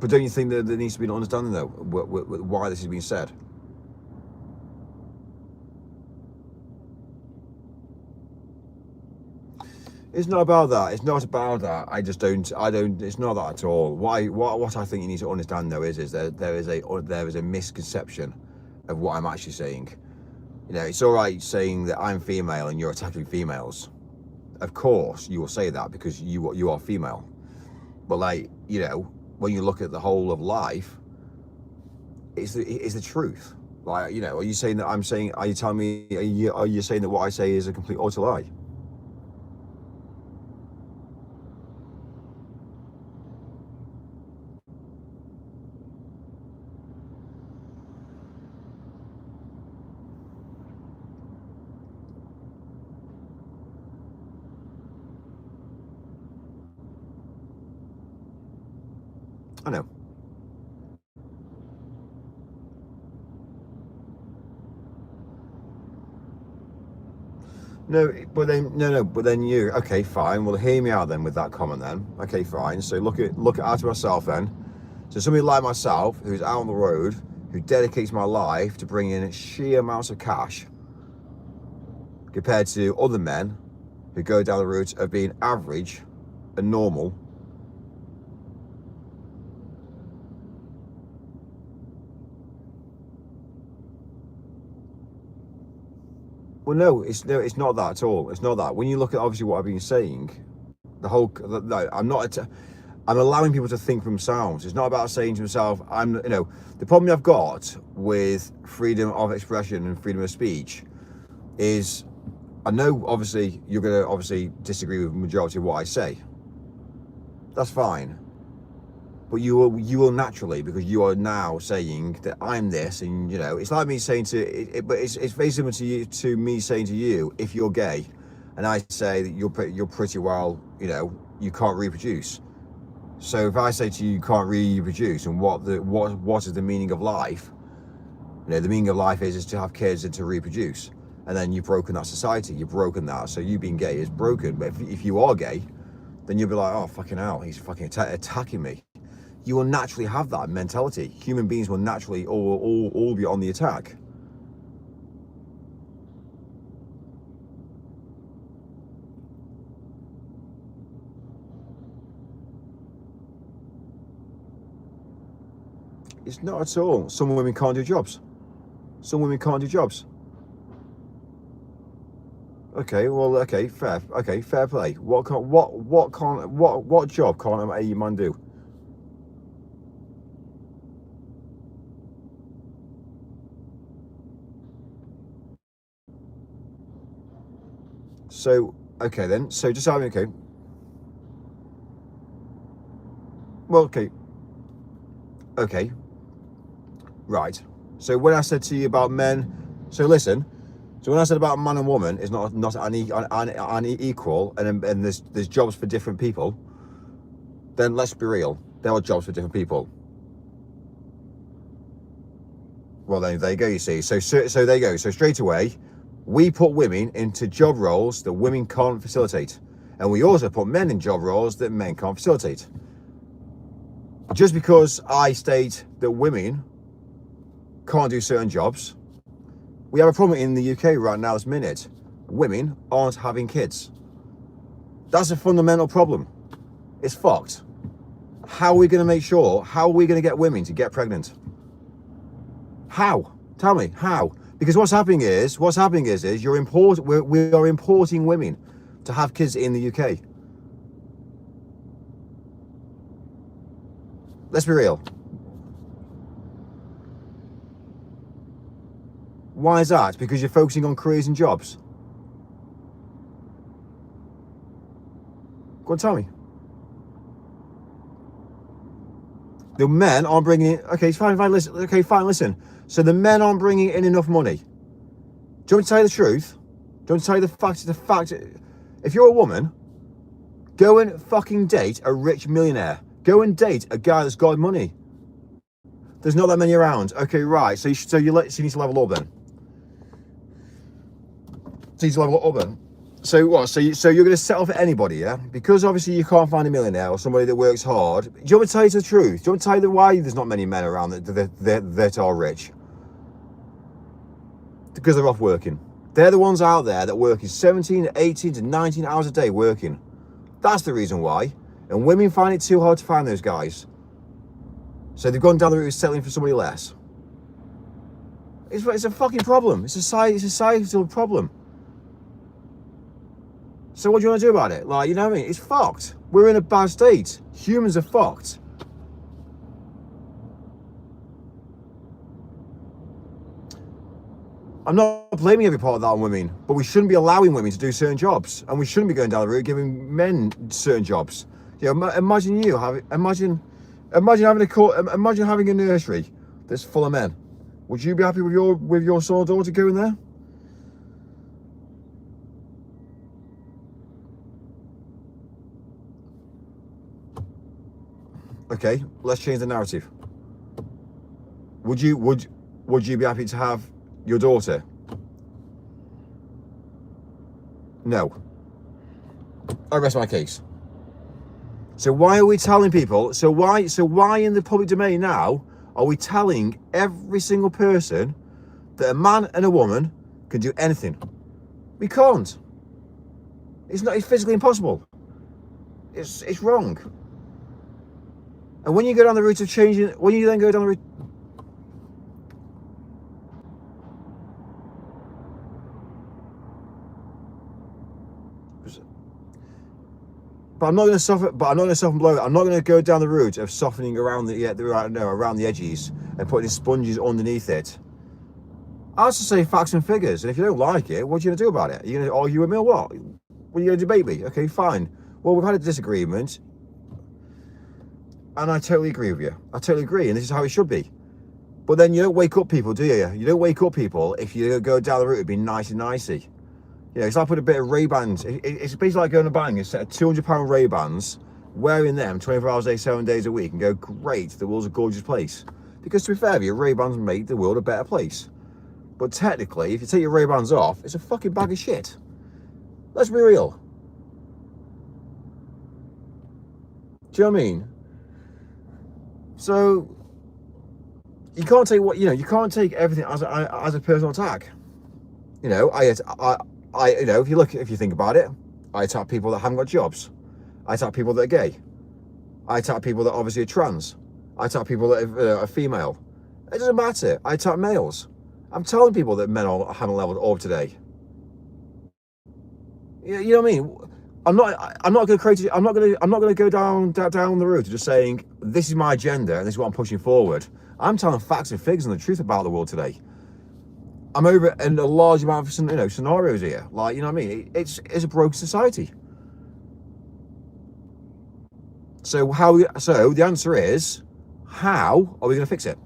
you think that there needs to be an understanding though why this is being said? It's not about that. It's not about that. I don't. It's not that at all. What I think you need to understand though is that there is a misconception of what I'm actually saying. You know, it's all right saying that I'm female and you're attacking females. Of course, you will say that because you are female. But like, you know, when you look at the whole of life, it's the truth. Like, you know, are you saying that I'm saying? Are you telling me? Are you saying that what I say is a complete utter lie? I know. No, but then you, okay, fine. Well, hear me out then with that comment then. Okay, fine. So look out to myself then. So somebody like myself, who's out on the road, who dedicates my life to bring in sheer amounts of cash, compared to other men who go down the route of being average and normal. Well, no, it's not that at all. It's not that. When you look at obviously what I've been saying, I'm allowing people to think for themselves. It's not about saying to themselves, the problem I've got with freedom of expression and freedom of speech is, I know obviously you're going to obviously disagree with the majority of what I say. That's fine. But you will naturally, because you are now saying that I'm this, and it's like me saying but it's very similar to me saying to you, if you're gay, and I say that you're pretty well, you can't reproduce. So if I say to you can't reproduce, and what is the meaning of life? The meaning of life is to have kids and to reproduce, and then you've broken that society. You've broken that. So you being gay is broken. But if you are gay, then you'll be like, oh fucking hell, he's fucking attacking me. You will naturally have that mentality. Human beings will naturally all be on the attack. It's not at all. Some women can't do jobs. Some women can't do jobs. Okay, well, okay, fair play. What job can't a man do? So, okay then. So just having, okay. Well, okay. Okay. Right. So when I said to you about men, so listen. So when I said about man and woman is not unequal, and there's jobs for different people, then let's be real. There are jobs for different people. Well, then there you go. You see. So there you go. So straight away, we put women into job roles that women can't facilitate, and we also put men in job roles that men can't facilitate. Just because I state that women can't do certain jobs, we have a problem in the UK right now this minute. Women aren't having kids. That's a fundamental problem. It's fucked. How are we going to make sure? How are we going to get women to get pregnant? How? Tell me, how? Because what's happening is we are importing women to have kids in the UK. Let's be real. Why is that? Because you're focusing on careers and jobs. Go on, tell me. The men aren't bringing in. Okay, fine. Listen. Okay, fine. Listen. So the men aren't bringing in enough money. Do you want me to tell you the truth? Do you want me to tell you the fact? If you're a woman, go and fucking date a rich millionaire. Go and date a guy that's got money. There's not that many around. Okay, right. So you need to level up then. So you need to level up then. So what? So you're going to settle for anybody, yeah? Because obviously you can't find a millionaire or somebody that works hard. Do you want me to tell you the truth? Do you want me to tell you why there's not many men around that are rich? Because they're off working. They're the ones out there that work 17, 18 to 19 hours a day working. That's the reason why. And women find it too hard to find those guys. So they've gone down the route of settling for somebody less. It's a fucking problem. It's a societal problem. So what do you want to do about it? Like, you know what I mean? It's fucked. We're in a bad state. Humans are fucked. I'm not blaming every part of that on women, but we shouldn't be allowing women to do certain jobs, and we shouldn't be going down the route giving men certain jobs. You know, imagine having a nursery that's full of men. Would you be happy with your son or daughter going there? Okay, let's change the narrative. Would you be happy to have your daughter? No. I rest my case. So why are we telling people? So why in the public domain now are we telling every single person that a man and a woman can do anything? We can't. It's physically impossible. It's wrong. And when you go down the route of changing, when you then go down the route, but I'm not going to soften. But I'm not going to soften blow it. I'm not going to go down the route of softening around around the edges and putting sponges underneath it. I was to say facts and figures, and if you don't like it, what are you going to do about it? Are you going to argue with me or what? What are you going to debate me? Okay, fine. Well, we've had a disagreement, and I totally agree with you. I totally agree, and this is how it should be. But then you don't wake up people, do you? You don't wake up people if you go down the route of being nice and nicey. You know, it's like put a bit of Ray-Bans. It's basically like going to buying a set of £200 Ray-Bans, wearing them 24 hours a day, 7 days a week, and go, great, the world's a gorgeous place. Because to be fair, your Ray-Bans make the world a better place. But technically, if you take your Ray-Bans off, it's a fucking bag of shit. Let's be real. Do you know what I mean? So you can't take you can't take everything as a personal attack. You know, if you think about it, I attack people that haven't got jobs. I attack people that are gay. I attack people that obviously are trans. I attack people that are female. It doesn't matter. I attack males. I'm telling people that men haven't leveled up today. You know what I mean? I'm not going to go down the route of just saying this is my agenda and this is what I'm pushing forward. I'm telling facts and figures and the truth about the world today. I'm over in a large amount of scenarios here. Like, you know what I mean? It's a broken society. So the answer is, how are we going to fix it?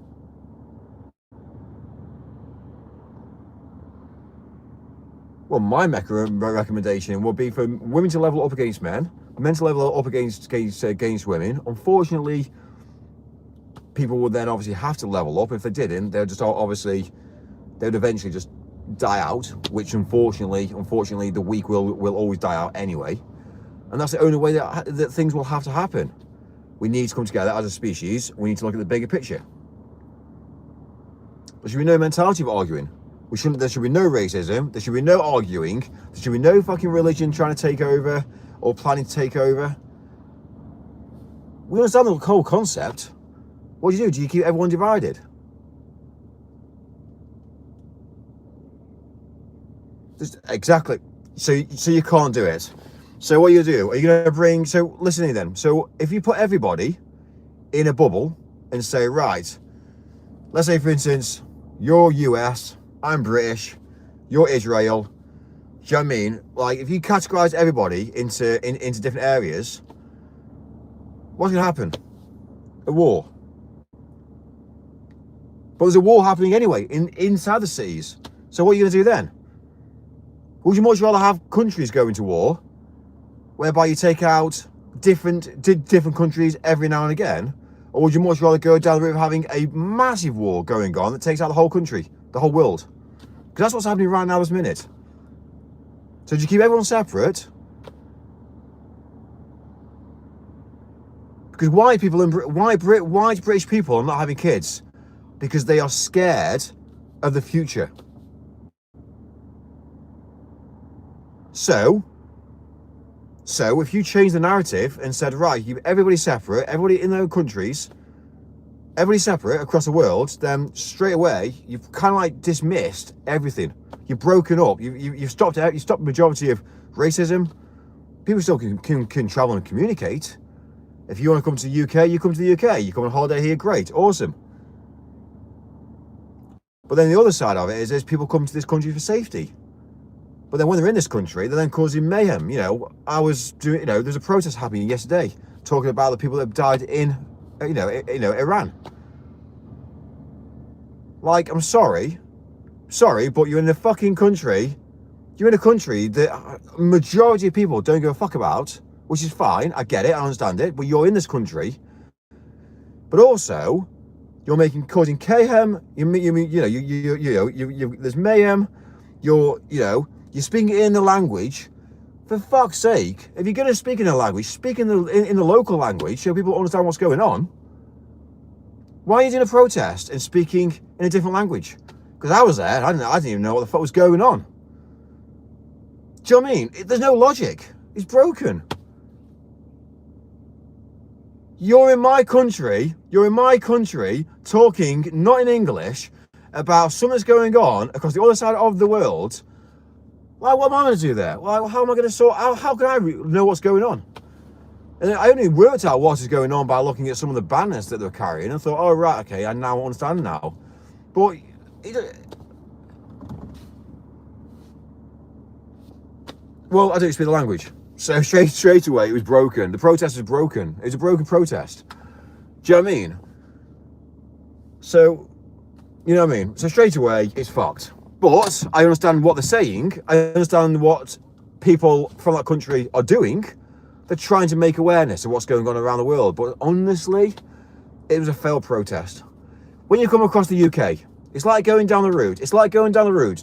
Well, my recommendation would be for women to level up against men to level up against women. Unfortunately, people would then obviously have to level up. If they didn't, they'd eventually just die out, which unfortunately the weak will always die out anyway. And that's the only way that things will have to happen. We need to come together as a species. We need to look at the bigger picture. There should be no mentality of arguing. There should be no racism. There should be no arguing. There should be no fucking religion trying to take over or planning to take over. We understand the whole concept. What do? Do you keep everyone divided? Exactly. So you can't do it. So what are you going to do? Are you going to bring... So listen to me then. So if you put everybody in a bubble and say, right, let's say for instance, you're US, I'm British, you're Israel. Do you know what I mean? Like, if you categorize everybody into different areas, what's going to happen? A war. But there's a war happening anyway inside the cities. So what are you going to do then? Would you much rather have countries go into war, whereby you take out different countries every now and again, or would you much rather go down the route of having a massive war going on that takes out the whole country, the whole world? Because that's what's happening right now this minute. So do you keep everyone separate? Because why do British people are not having kids? Because they are scared of the future. So if you change the narrative and said, right, keep everybody separate, everybody in their countries, everybody separate across the world, then straight away you've kind of like dismissed everything. You've broken up. You've stopped the majority of racism. People still can travel and communicate. If you want to come to the UK, you come to the UK. You come on holiday here, great, awesome. But then the other side of it is people come to this country for safety. But then when they're in this country, they're then causing mayhem. You know, there's a protest happening yesterday talking about the people that have died in, Iran. Like, I'm sorry, but you're in a fucking country. You're in a country that majority of people don't give a fuck about, which is fine. I get it, I understand it. But you're in this country. But also, you're causing mayhem. There's mayhem. You're speaking in the language. For fuck's sake, if you're going to speak in a language, speak in the local language so people understand what's going on. Why are you doing a protest and speaking in a different language? Because I was there, I didn't even know what the fuck was going on. Do you know what I mean? There's no logic. It's broken. You're in my country talking, not in English, about something's going on across the other side of the world. Like, what am I going to do there? Like, how am I going to how can I know what's going on? And I only worked out what is going on by looking at some of the banners that they're carrying and thought, oh, right, okay, I now understand now. But, well, I don't speak the language. So straight away, it was broken. The protest was broken. It was a broken protest. Do you know what I mean? So, you know what I mean? So straight away, it's fucked. But I understand what they're saying. I understand what people from that country are doing. They're trying to make awareness of what's going on around the world. But honestly, it was a failed protest. When you come across the UK, it's like going down the route.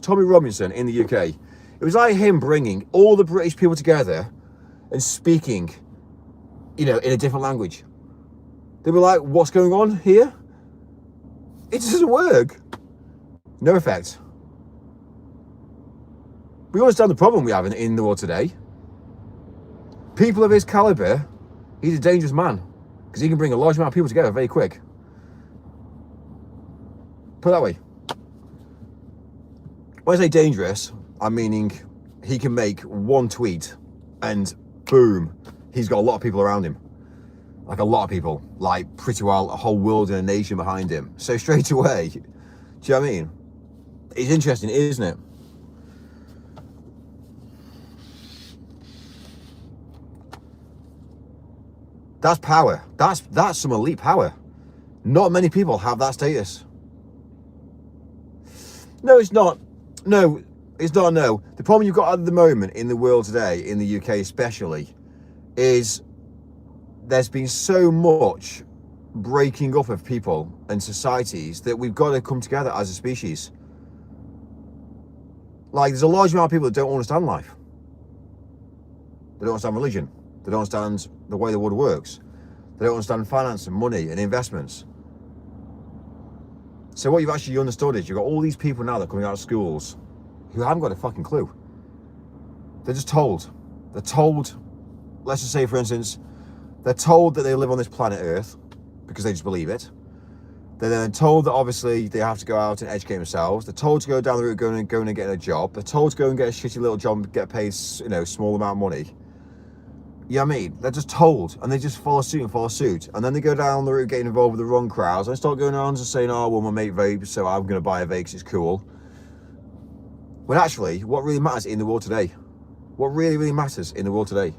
Tommy Robinson in the UK. It was like him bringing all the British people together and speaking, in a different language. They were like, what's going on here? It doesn't work. No effect. We understand the problem we have in the world today. People of his caliber, he's a dangerous man because he can bring a large amount of people together very quick. Put it that way. When I say dangerous, I'm meaning he can make one tweet and boom, he's got a lot of people around him. Like a lot of people, like pretty well a whole world and a nation behind him. So straight away, do you know what I mean? It's interesting, isn't it? That's power. That's some elite power. Not many people have that status. No, it's not. No, it's not. No. The problem you've got at the moment in the world today, in the UK especially, is there's been so much breaking up of people and societies that we've got to come together as a species. Like, there's a large amount of people that don't understand life. They don't understand religion. They don't understand the way the world works. They don't understand finance and money and investments. So what you've actually understood is you've got all these people now that are coming out of schools who haven't got a fucking clue. They're just told. They're told, let's just say for instance, they're told that they live on this planet Earth because they just believe it. They're then told that obviously they have to go out and educate themselves. They're told to go down the route going and get a job. They're told to go and get a shitty little job and get paid, small amount of money. You know what I mean? They're just told and they just follow suit. And then they go down the route getting involved with the wrong crowds and start going around and saying, oh, well, my mate vapes, so I'm going to buy a vape because it's cool. When actually, what really matters in the world today? What really matters in the world today?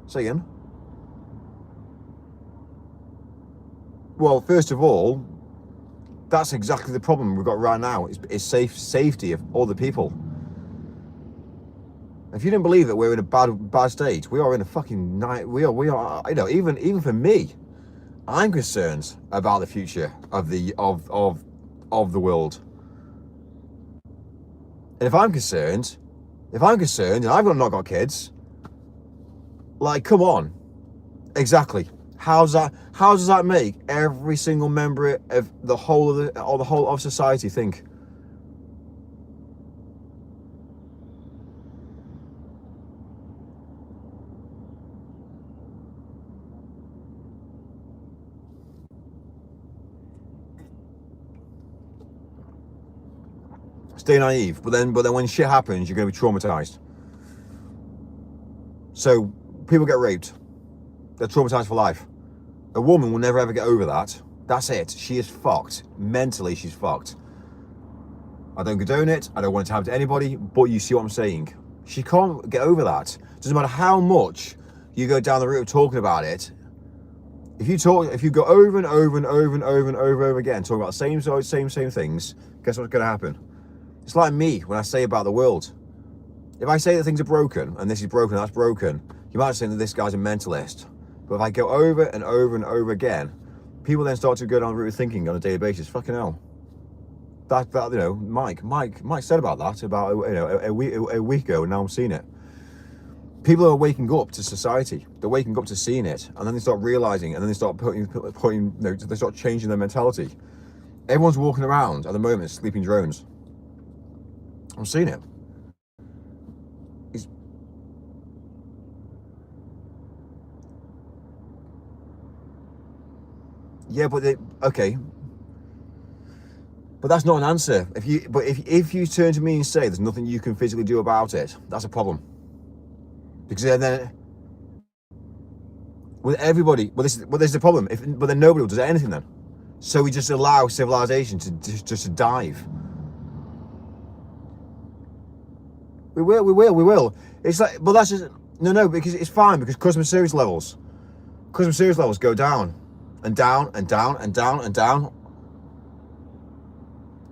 Say again? Well, first of all, that's exactly the problem we've got right now. Is safety of other people. If you didn't believe that we're in a bad state, we are in a fucking night. We are. Even for me, I'm concerned about the future of the world. And if I'm concerned, and I've not got kids, like, come on, exactly. How does that make every single member of the whole of society think? Stay naive, but then when shit happens, you're going to be traumatized. So people get raped, they're traumatized for life. A woman will never ever get over that. That's it. She is fucked. Mentally, she's fucked. I don't condone it. I don't want it to happen to anybody, but you see what I'm saying. She can't get over that. Doesn't matter how much you go down the route of talking about it. If you go over and over again, talking about the same things, guess what's going to happen? It's like me when I say about the world. If I say that things are broken, and this is broken, and that's broken, you might say that this guy's a mentalist. But if I go over and over again, people then start to go down the route of thinking on a daily basis. Fucking hell. That Mike said about that about a week ago, and now I'm seeing it. People are waking up to society. They're waking up to seeing it, and then they start realizing, and then they start they start changing their mentality. Everyone's walking around at the moment sleeping drones. I'm seeing it. Yeah, but okay. But that's not an answer. If you turn to me and say there's nothing you can physically do about it, that's a problem. Because then with everybody, this is the problem. But then nobody does anything then. So we just allow civilization to just to dive. We will. It's like, but that's just no, because it's fine because customer service levels go down and down and down and down and down.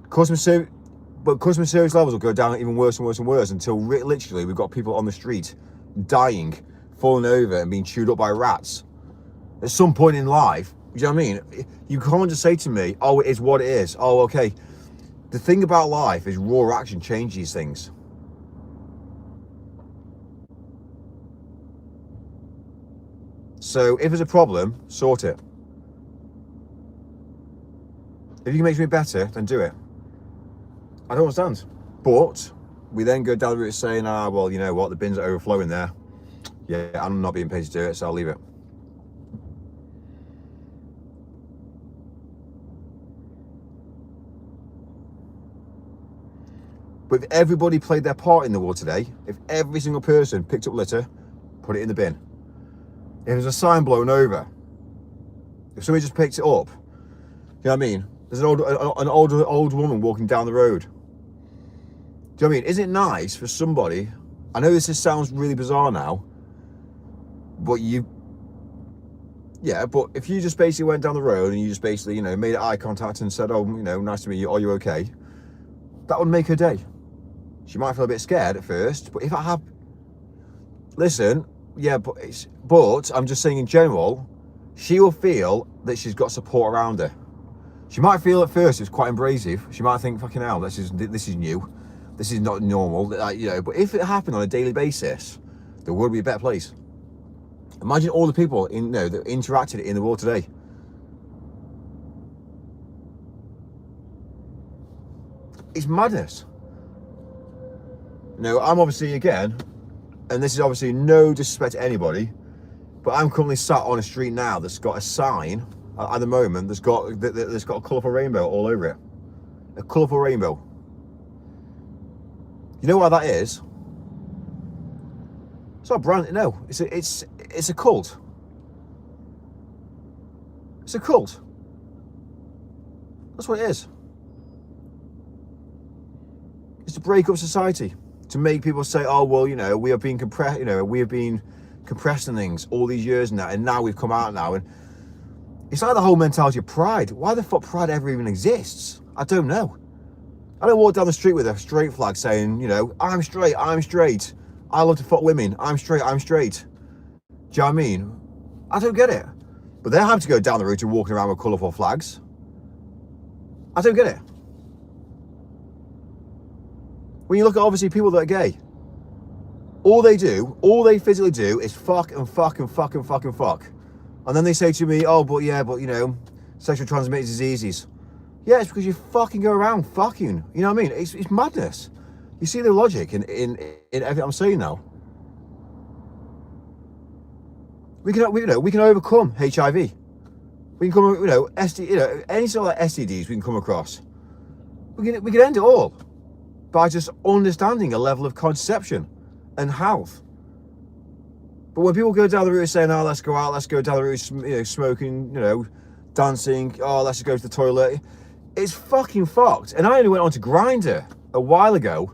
Customer service levels will go down even worse and worse and worse until literally we've got people on the street dying, falling over and being chewed up by rats. At some point in life, you know what I mean? You can't just say to me, oh, it is what it is. Oh, okay. The thing about life is raw action changes things. So if there's a problem, sort it. If you can make me better, then do it. I don't understand. But we then go down the route saying, well, you know what, the bins are overflowing there. Yeah, I'm not being paid to do it, so I'll leave it. But if everybody played their part in the war today, if every single person picked up litter, put it in the bin. If there's a sign blown over, if somebody just picks it up, you know what I mean? There's an old woman walking down the road. Do you know what I mean? Isn't it nice for somebody? I know this sounds really bizarre now, but but if you just basically went down the road and you just basically, you know, made eye contact and said, oh, you know, nice to meet you, are you okay? That would make her day. She might feel a bit scared at first, but if I have, listen, yeah, but I'm just saying in general, she will feel that she's got support around her. She might feel at first it's quite abrasive. She might think, fucking hell, this is new. This is not normal, you know. But if it happened on a daily basis, the world would be a better place. Imagine all the people that interacted in the world today. It's madness. You know, I'm obviously, again, and this is obviously no disrespect to anybody, but I'm currently sat on a street now that's got a sign at the moment that's got a colourful rainbow all over it. A colourful rainbow. You know why that is? It's not a brand. No, it's a cult. It's a cult. That's what it is. It's to break up society, to make people say, oh well, you know, we have been compressing things all these years now, and now we've come out now, and it's like the whole mentality of pride. Why the fuck pride ever even exists? I don't know. I don't walk down the street with a straight flag saying, you know, I'm straight, I love to fuck women, I'm straight. Do you know what I mean? I don't get it. But they're having to go down the route of walking around with colourful flags. I don't get it. When you look at obviously people that are gay, all they physically do is fuck and fuck and fuck and fuck and fuck. And then they say to me, oh, but you know, sexually transmitted diseases. Yeah, it's because you fucking go around fucking. You know what I mean? It's madness. You see the logic in everything I'm saying now. We can overcome HIV. We can come, you know, any sort of STDs we can come across. We can end it all by just understanding a level of contraception and health. But when people go down the route saying, oh, let's go out, let's go down the route, you know, smoking, you know, dancing, oh, let's just go to the toilet, it's fucking fucked. And I only went on to Grindr a while ago,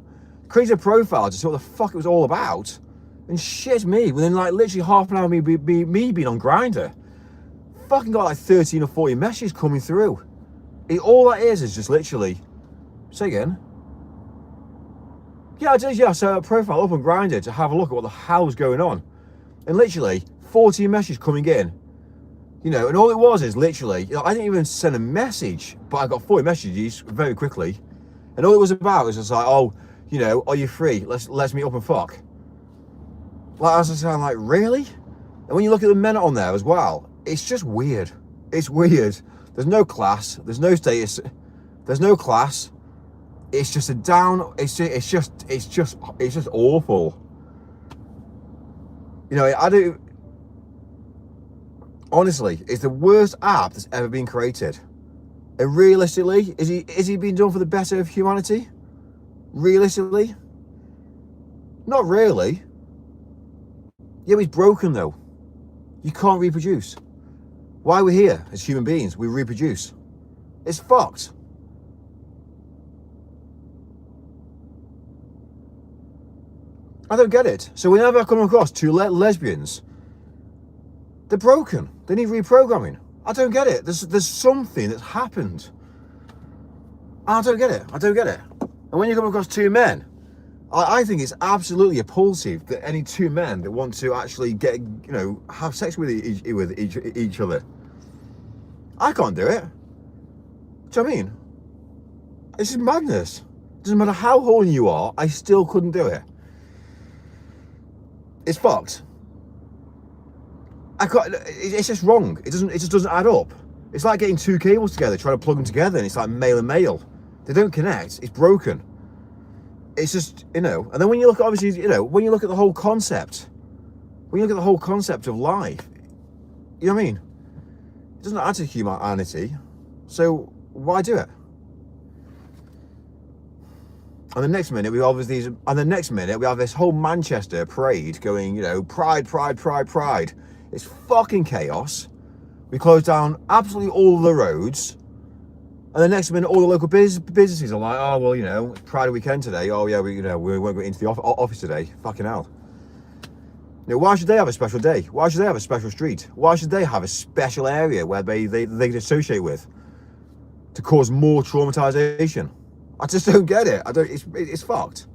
created a profile to see what the fuck it was all about, and shit me, within like literally half an hour of me being on Grindr, fucking got like 13 or 14 messages coming through. All that is just literally, say again? Yeah, I did, yeah, I set a profile up on Grindr to have a look at what the hell's going on. And literally, 14 messages coming in. You know, and all it was is literally, you know, I didn't even send a message, but I got 40 messages very quickly. And all it was about was just like, oh, you know, are you free? Let's meet up and fuck. Like, I was saying, like, really? And when you look at the men on there as well, it's just weird. It's weird. There's no class. There's no status. There's no class. It's just a down. It's just awful. You know, I do. Honestly, it's the worst app that's ever been created. And realistically, is he being done for the better of humanity? Realistically, not really. Yeah, he's broken though. You can't reproduce. Why are we here as human beings? We reproduce. It's fucked. I don't get it. So whenever I come across two lesbians, they're broken. They need reprogramming. I don't get it. There's something that's happened. I don't get it. I don't get it. And when you come across two men, I think it's absolutely repulsive that any two men that want to actually get, you know, have sex with each other. I can't do it. Do you know what I mean? This is madness. Doesn't matter how horny you are, I still couldn't do it. It's fucked. I can't. It's just wrong. It just doesn't add up. It's like getting two cables together, trying to plug them together, and it's like male and male. They don't connect. It's broken. It's just, you know. And then when you look at, obviously, you know, when you look at the whole concept, of life, you know what I mean? It doesn't add to humanity. So why do it? And the next minute we have this whole Manchester parade going, you know, pride. It's fucking chaos. We close down absolutely all of the roads. And the next minute all the local businesses are like, oh, well, you know, it's Pride weekend today. Oh yeah, we won't go into the office today. Fucking hell. You know, why should they have a special day? Why should they have a special street? Why should they have a special area where they can associate with to cause more traumatization? I just don't get it. It's fucked.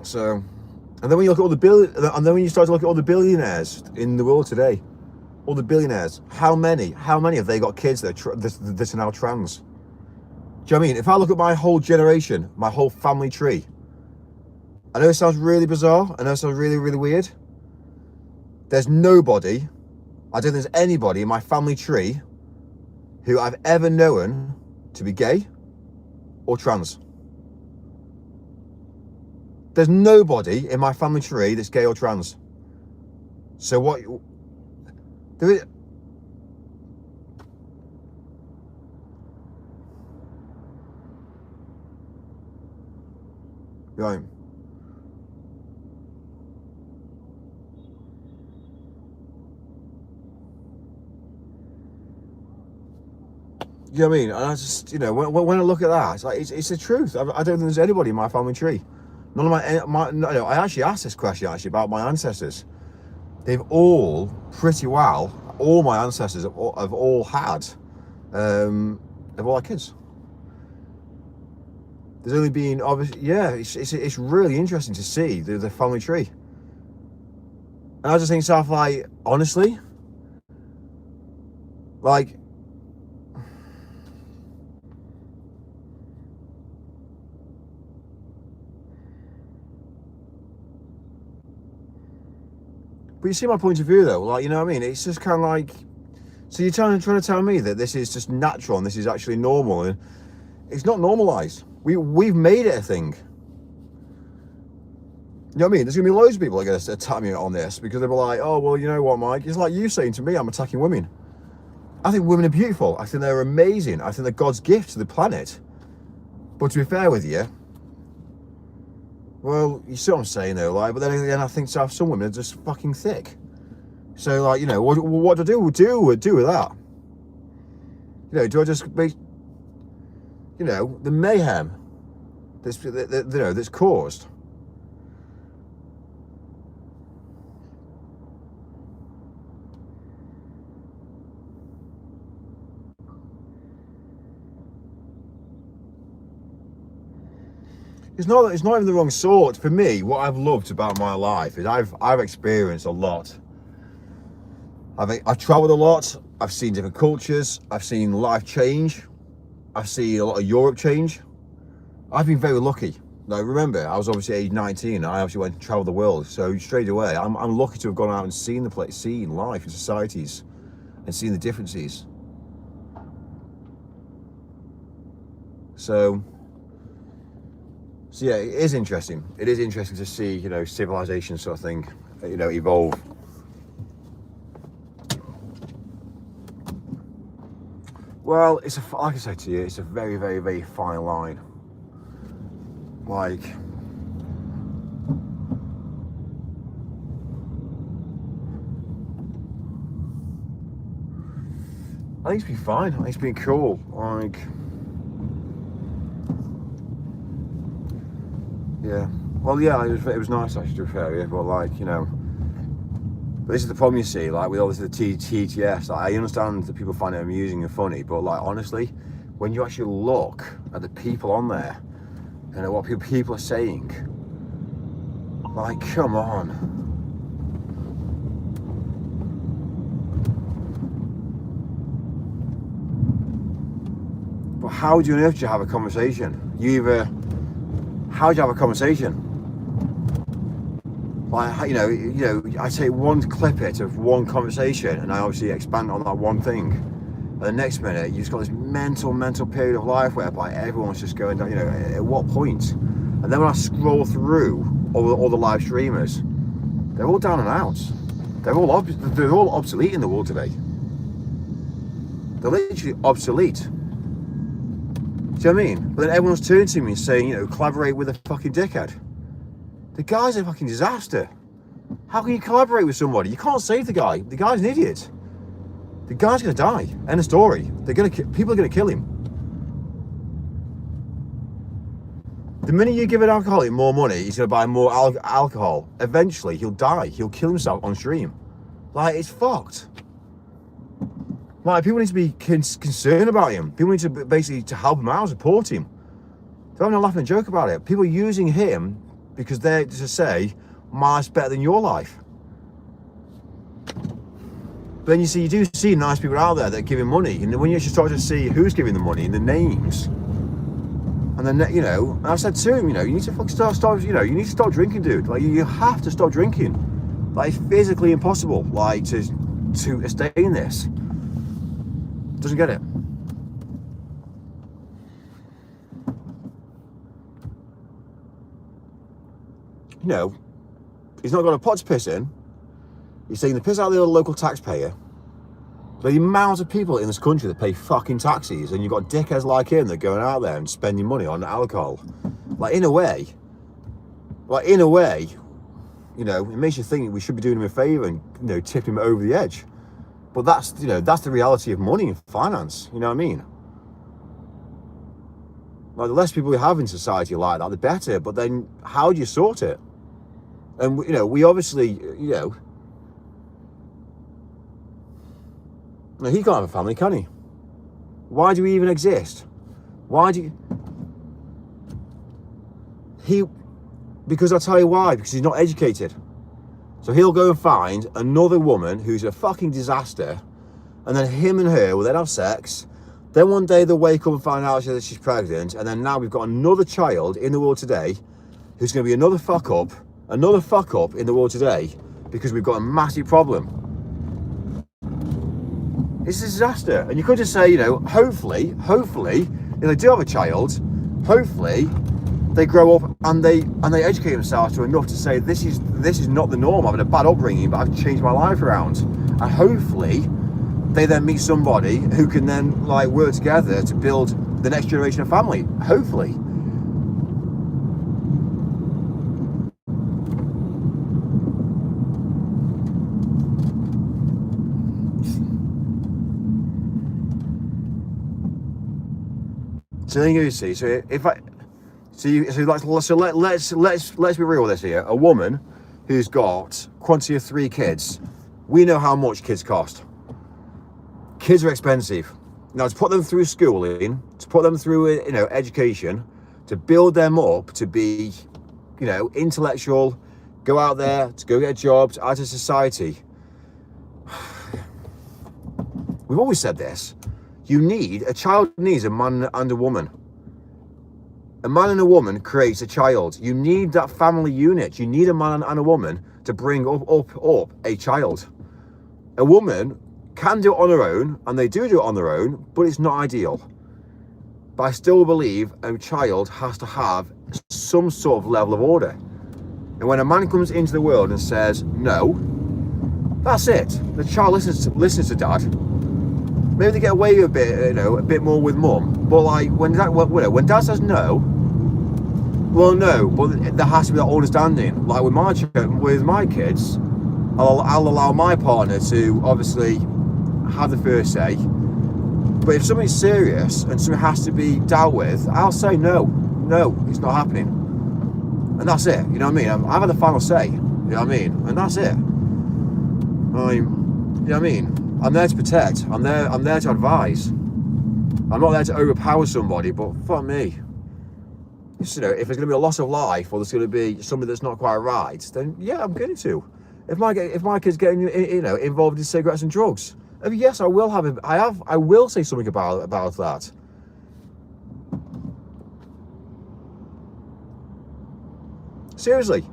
So, and then when you look at you start to look at all the billionaires in the world today, all the billionaires, how many have they got kids that are now trans? Do you know what I mean? If I look at my whole generation, my whole family tree, I know it sounds really bizarre. I know it sounds really, really weird. There's nobody, I don't think there's anybody in my family tree who I've ever known to be gay or trans. There's nobody in my family tree that's gay or trans. So what? There is. Right. You know what I mean? And I just, you know, when I look at that, it's like, it's the truth. I don't think there's anybody in my family tree. None of no, I actually asked this question about my ancestors. They've all, pretty well, all my ancestors have all had kids. There's only been, obviously, yeah, it's really interesting to see the family tree. And I just think stuff like, honestly, like, but you see my point of view though, like, you know what I mean? It's just kind of like, so you're trying to tell me that this is just natural and this is actually normal, and it's not normalized. We've made it a thing. You know what I mean? There's gonna be loads of people that are gonna attack me on this because they'll be like, oh, well, you know what, Mike? It's like you saying to me, I'm attacking women. I think women are beautiful. I think they're amazing. I think they're God's gift to the planet. But to be fair with you, well, you see what I'm saying though, like, but then again, I think some women are just fucking thick. So, like, you know, what do I do with that? You know, do I just make, you know, the mayhem that's caused? It's not even the wrong sort. For me, what I've loved about my life is I've experienced a lot. I've traveled a lot. I've seen different cultures. I've seen life change. I've seen a lot of Europe change. I've been very lucky. Now, remember, I was obviously age 19. And I obviously went to travel the world. So straight away, I'm lucky to have gone out and seen the place, seen life and societies, and seen the differences. So yeah, it is interesting. It is interesting to see, you know, civilization sort of thing, you know, evolve. Well, it's like I said to you, it's a very, very, very fine line. Like, I think it's been fine. I think it's been cool. Like, yeah. Well, yeah, it was nice actually to be fair, yeah, but like, you know, but this is the problem you see, like with all this, the TTS, like, I understand that people find it amusing and funny, but like, honestly, when you actually look at the people on there, and at what people are saying, like, come on. But how do you on earth do you have a conversation? How do you have a conversation? Like, you know, I take one clip of one conversation and I obviously expand on that one thing. And the next minute, you just got this mental period of life whereby everyone's just going down, you know, at what point? And then when I scroll through all the live streamers, they're all down and out. They're all obsolete in the world today. They're literally obsolete. Do you know what I mean? But then everyone's turning to me and saying, you know, collaborate with a fucking dickhead. The guy's a fucking disaster. How can you collaborate with somebody? You can't save the guy. The guy's an idiot. The guy's gonna die. End of story. People are gonna kill him. The minute you give an alcoholic more money, he's gonna buy more alcohol. Eventually, he'll die. He'll kill himself on stream. Like, it's fucked. Like, people need to be concerned about him. People need to basically to help him out, support him. They're having a laughing joke about it. People are using him because they're to say, my life's better than your life. But then you do see nice people out there that are giving money, and when you actually start to see who's giving the money and the names, and then, you know, and I said to him, you know, you need to fucking start, you know, you need to stop drinking, dude. Like, you have to stop drinking. Like, it's physically impossible, like, to stay in this. Doesn't get it. You know, he's not got a pot to piss in. He's taking the piss out of the local taxpayer. But the amount of people in this country that pay fucking taxes, and you've got dickheads like him that are going out there and spending money on alcohol. Like, in a way, you know, it makes you think we should be doing him a favour and, you know, tipping him over the edge. But that's, you know, that's the reality of money and finance. You know what I mean? Like, the less people we have in society like that, the better. But then, how do you sort it? And, you know, we obviously, you know, no, he can't have a family, can he? Why do we even exist? Why do you... Because I'll tell you why. Because he's not educated. So he'll go and find another woman who's a fucking disaster, and then him and her will then have sex. Then one day they'll wake up and find out that she's pregnant, and then now we've got another child in the world today who's going to be another fuck up in the world today because we've got a massive problem. It's a disaster. And you could just say, you know, hopefully, if they do have a child, hopefully they grow up and they educate themselves to enough to say, this is not the norm. I've had a bad upbringing, but I've changed my life around. And hopefully they then meet somebody who can then, like, work together to build the next generation of family. Hopefully. So then you see, so let's be real with this here. A woman who's got quantity of 3 kids, we know how much kids cost. Kids are expensive. Now, to put them through schooling, to put them through, you know, education, to build them up to be, you know, intellectual, go out there, to go get jobs, out of society. We've always said this. A child needs a man and a woman. A man and a woman creates a child. You need that family unit. You need a man and a woman to bring up a child. A woman can do it on her own, and they do it on their own, but it's not ideal. But I still believe a child has to have some sort of level of order. And when a man comes into the world and says no, that's it. The child listens to dad. Maybe they get away a bit, a bit more with mum. But like when dad says no, well, no. But there has to be that understanding. Like with my kids, I'll allow my partner to obviously have the first say. But if something's serious and something has to be dealt with, I'll say no, it's not happening, and that's it. You know what I mean? I've had the final say. You know what I mean? And that's it. You know what I mean? I'm there to protect. I'm there to advise. I'm not there to overpower somebody. But fuck me. Just, if there's going to be a loss of life or there's going to be something that's not quite right, then yeah, I'm going to. If my kid's getting involved in cigarettes and drugs, yes, I will say something about that. Seriously.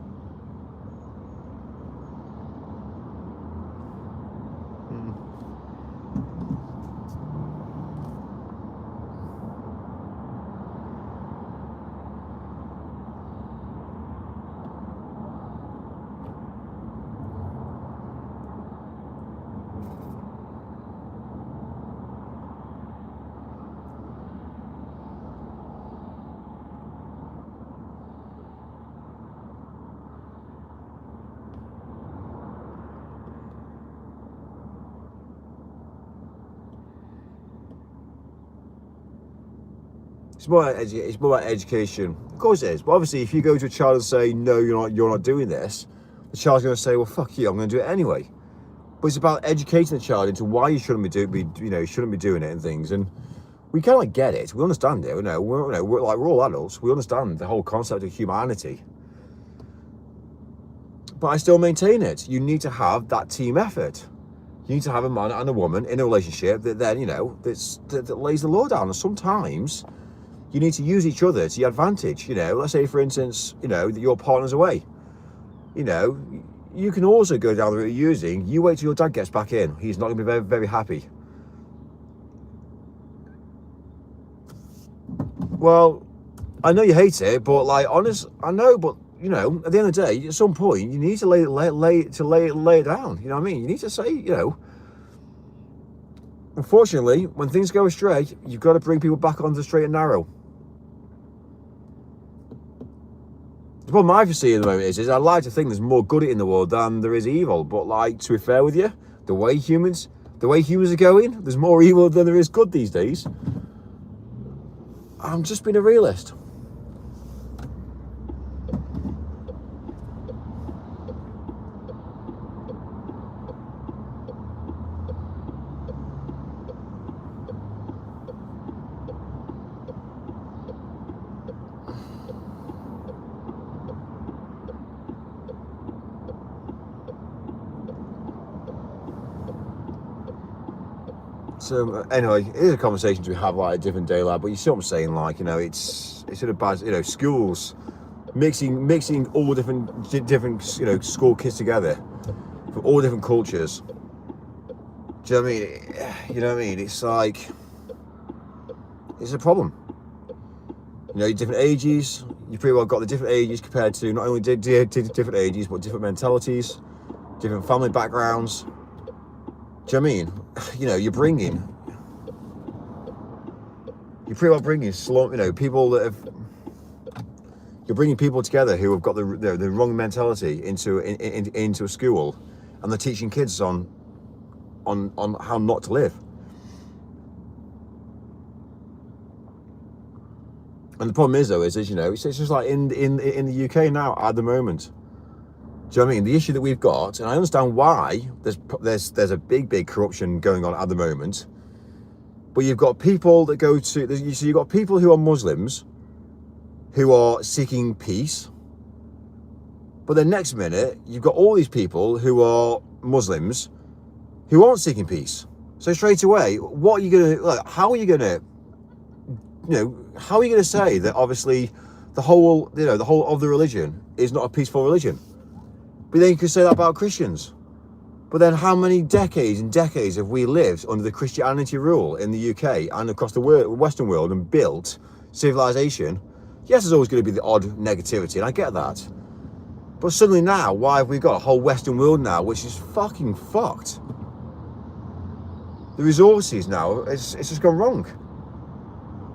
It's more about education. Of course it is. But obviously, if you go to a child and say, no, you're not doing this, the child's going to say, well, fuck you, I'm going to do it anyway. But it's about educating the child into why you shouldn't be doing it and things. And we kind of get it. We understand it. We're all adults. We understand the whole concept of humanity. But I still maintain it. You need to have that team effort. You need to have a man and a woman in a relationship that then, that lays the law down. And sometimes you need to use each other to your advantage. Let's say, for instance, that your partner's away. You can also go down the route of using, you wait till your dad gets back in. He's not going to be very, very happy. Well, I know you hate it, but I know, but at the end of the day, at some point, you need to lay it down. You know what I mean? You need to say, unfortunately, when things go astray, you've got to bring people back onto the straight and narrow. The problem I foresee at the moment is I'd like to think there's more good in the world than there is evil. But to be fair with you, the way humans are going, there's more evil than there is good these days. I'm just being a realist. So anyway, it is a conversation to have a different day, but you see what I'm saying? It's sort of bad. Schools mixing all different school kids together from all different cultures. Do you know what I mean? You know what I mean? It's it's a problem. Different ages. You pretty well got the different ages compared to not only different ages, but different mentalities, different family backgrounds. Do you know what I mean? You're pretty well bringing people that have. You're bringing people together who have got the wrong mentality into a school, and they're teaching kids on how not to live. And the problem is, though, is it's just like in the UK now at the moment. Do you know what I mean? The issue that we've got, and I understand why there's a big corruption going on at the moment. But you've got people that you've got people who are Muslims who are seeking peace. But then next minute, you've got all these people who are Muslims who aren't seeking peace. So straight away, what are you going to, how are you going to say that obviously the whole of the religion is not a peaceful religion? But then you could say that about Christians. But then how many decades and decades have we lived under the Christianity rule in the UK and across the Western world and built civilization? Yes, there's always going to be the odd negativity, and I get that. But suddenly now, why have we got a whole Western world now which is fucking fucked? The resources now, it's just gone wrong.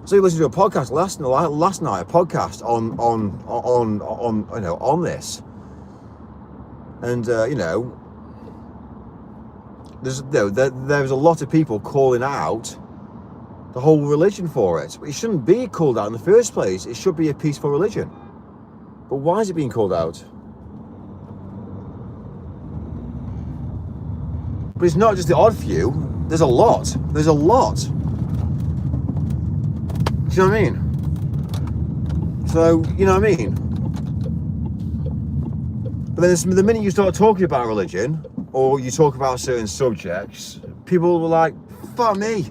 So you listen to a podcast last night, a podcast on this, and there's a lot of people calling out the whole religion for it. But it shouldn't be called out in the first place. It should be a peaceful religion. But why is it being called out? But it's not just the odd few. There's a lot. There's a lot. Do you know what I mean? So, you know what I mean? But then the minute you start talking about religion, or you talk about certain subjects, people were like, fuck me.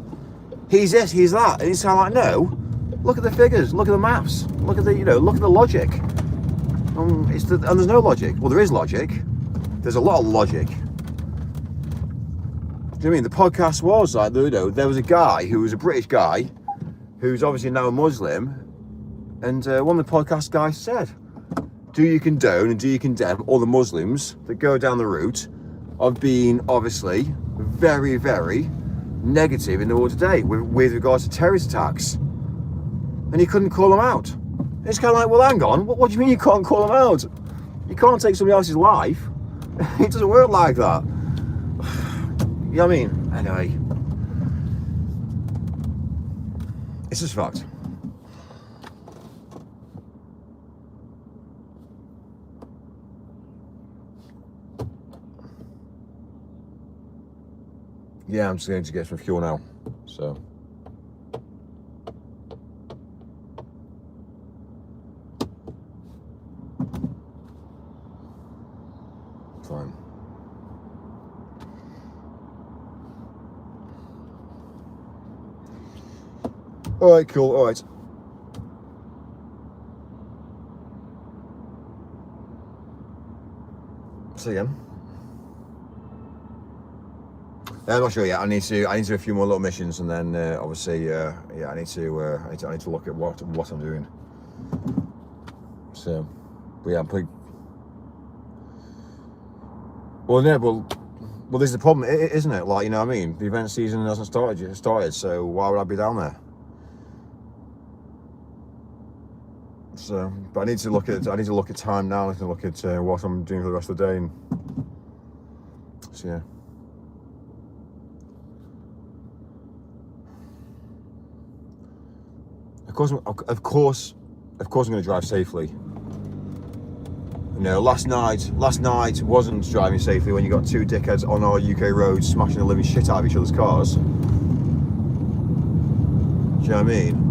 He's this, he's that. And it's kind of like, no. Look at the figures, look at the maths, look at the, look at the logic. And there's no logic. Well, there is logic. There's a lot of logic. Do you know what I mean? The podcast was like, there was a guy who was a British guy who's obviously now a Muslim, and one of the podcast guys said, do you condone and do you condemn all the Muslims that go down the route of being obviously very, very negative in the world today with regards to terrorist attacks? And he couldn't call them out. It's kind of like, well, hang on, what do you mean you can't call them out? You can't take somebody else's life. It doesn't work like that. You know what I mean? Anyway, it's just fucked. Yeah, I'm just going to get some fuel now, so. Fine. All right, cool, all right. See you again. I'm not sure yet. I need to do a few more little missions, and then obviously, I need to look at what I'm doing. So, but yeah, I'm pretty. Well, yeah, well, this is the problem, isn't it? Like, you know what I mean? The event season hasn't started, so why would I be down there? So, but I need to look at time now. I need to look at what I'm doing for the rest of the day, and so yeah. Of course, I'm going to drive safely. You know, last night wasn't driving safely when you got two dickheads on our UK roads smashing the living shit out of each other's cars. Do you know what I mean?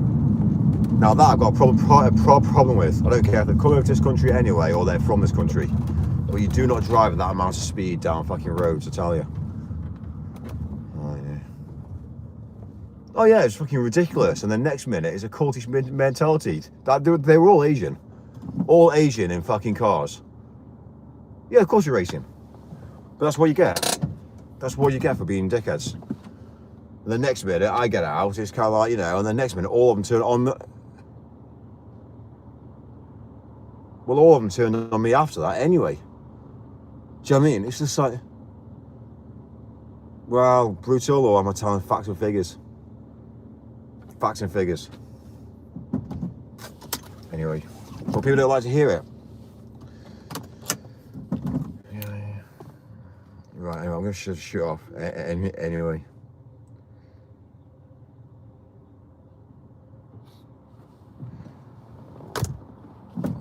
Now that I've got a problem with. I don't care if they're coming to this country anyway or they're from this country, but you do not drive at that amount of speed down fucking roads, I tell you. Oh yeah, it's fucking ridiculous. And then next minute is a cultish mentality. They were all Asian in fucking cars. Yeah, of course you're racing, but that's what you get. That's what you get for being dickheads. And the next minute I get out, it's kind of like, and the next minute all of them turn on. Well, all of them turned on me after that anyway. Do you know what I mean? It's just like, well, brutal, or am I telling facts and figures? Facts and figures. Anyway, but people don't like to hear it. Yeah. Right, anyway, I'm going to shut off anyway.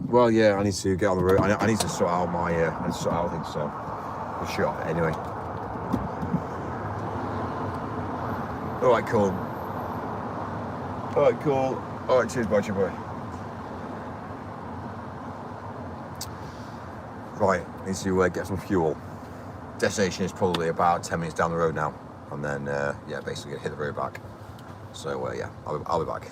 Well, yeah, I need to get on the road. I need to sort out my things, so I'll shut off anyway. All right, cool. Alright, cool. Alright, cheers, bye, boy. Right, need to get some fuel. Destination is probably about 10 minutes down the road now. And then, basically hit the road back. So, yeah, I'll be back.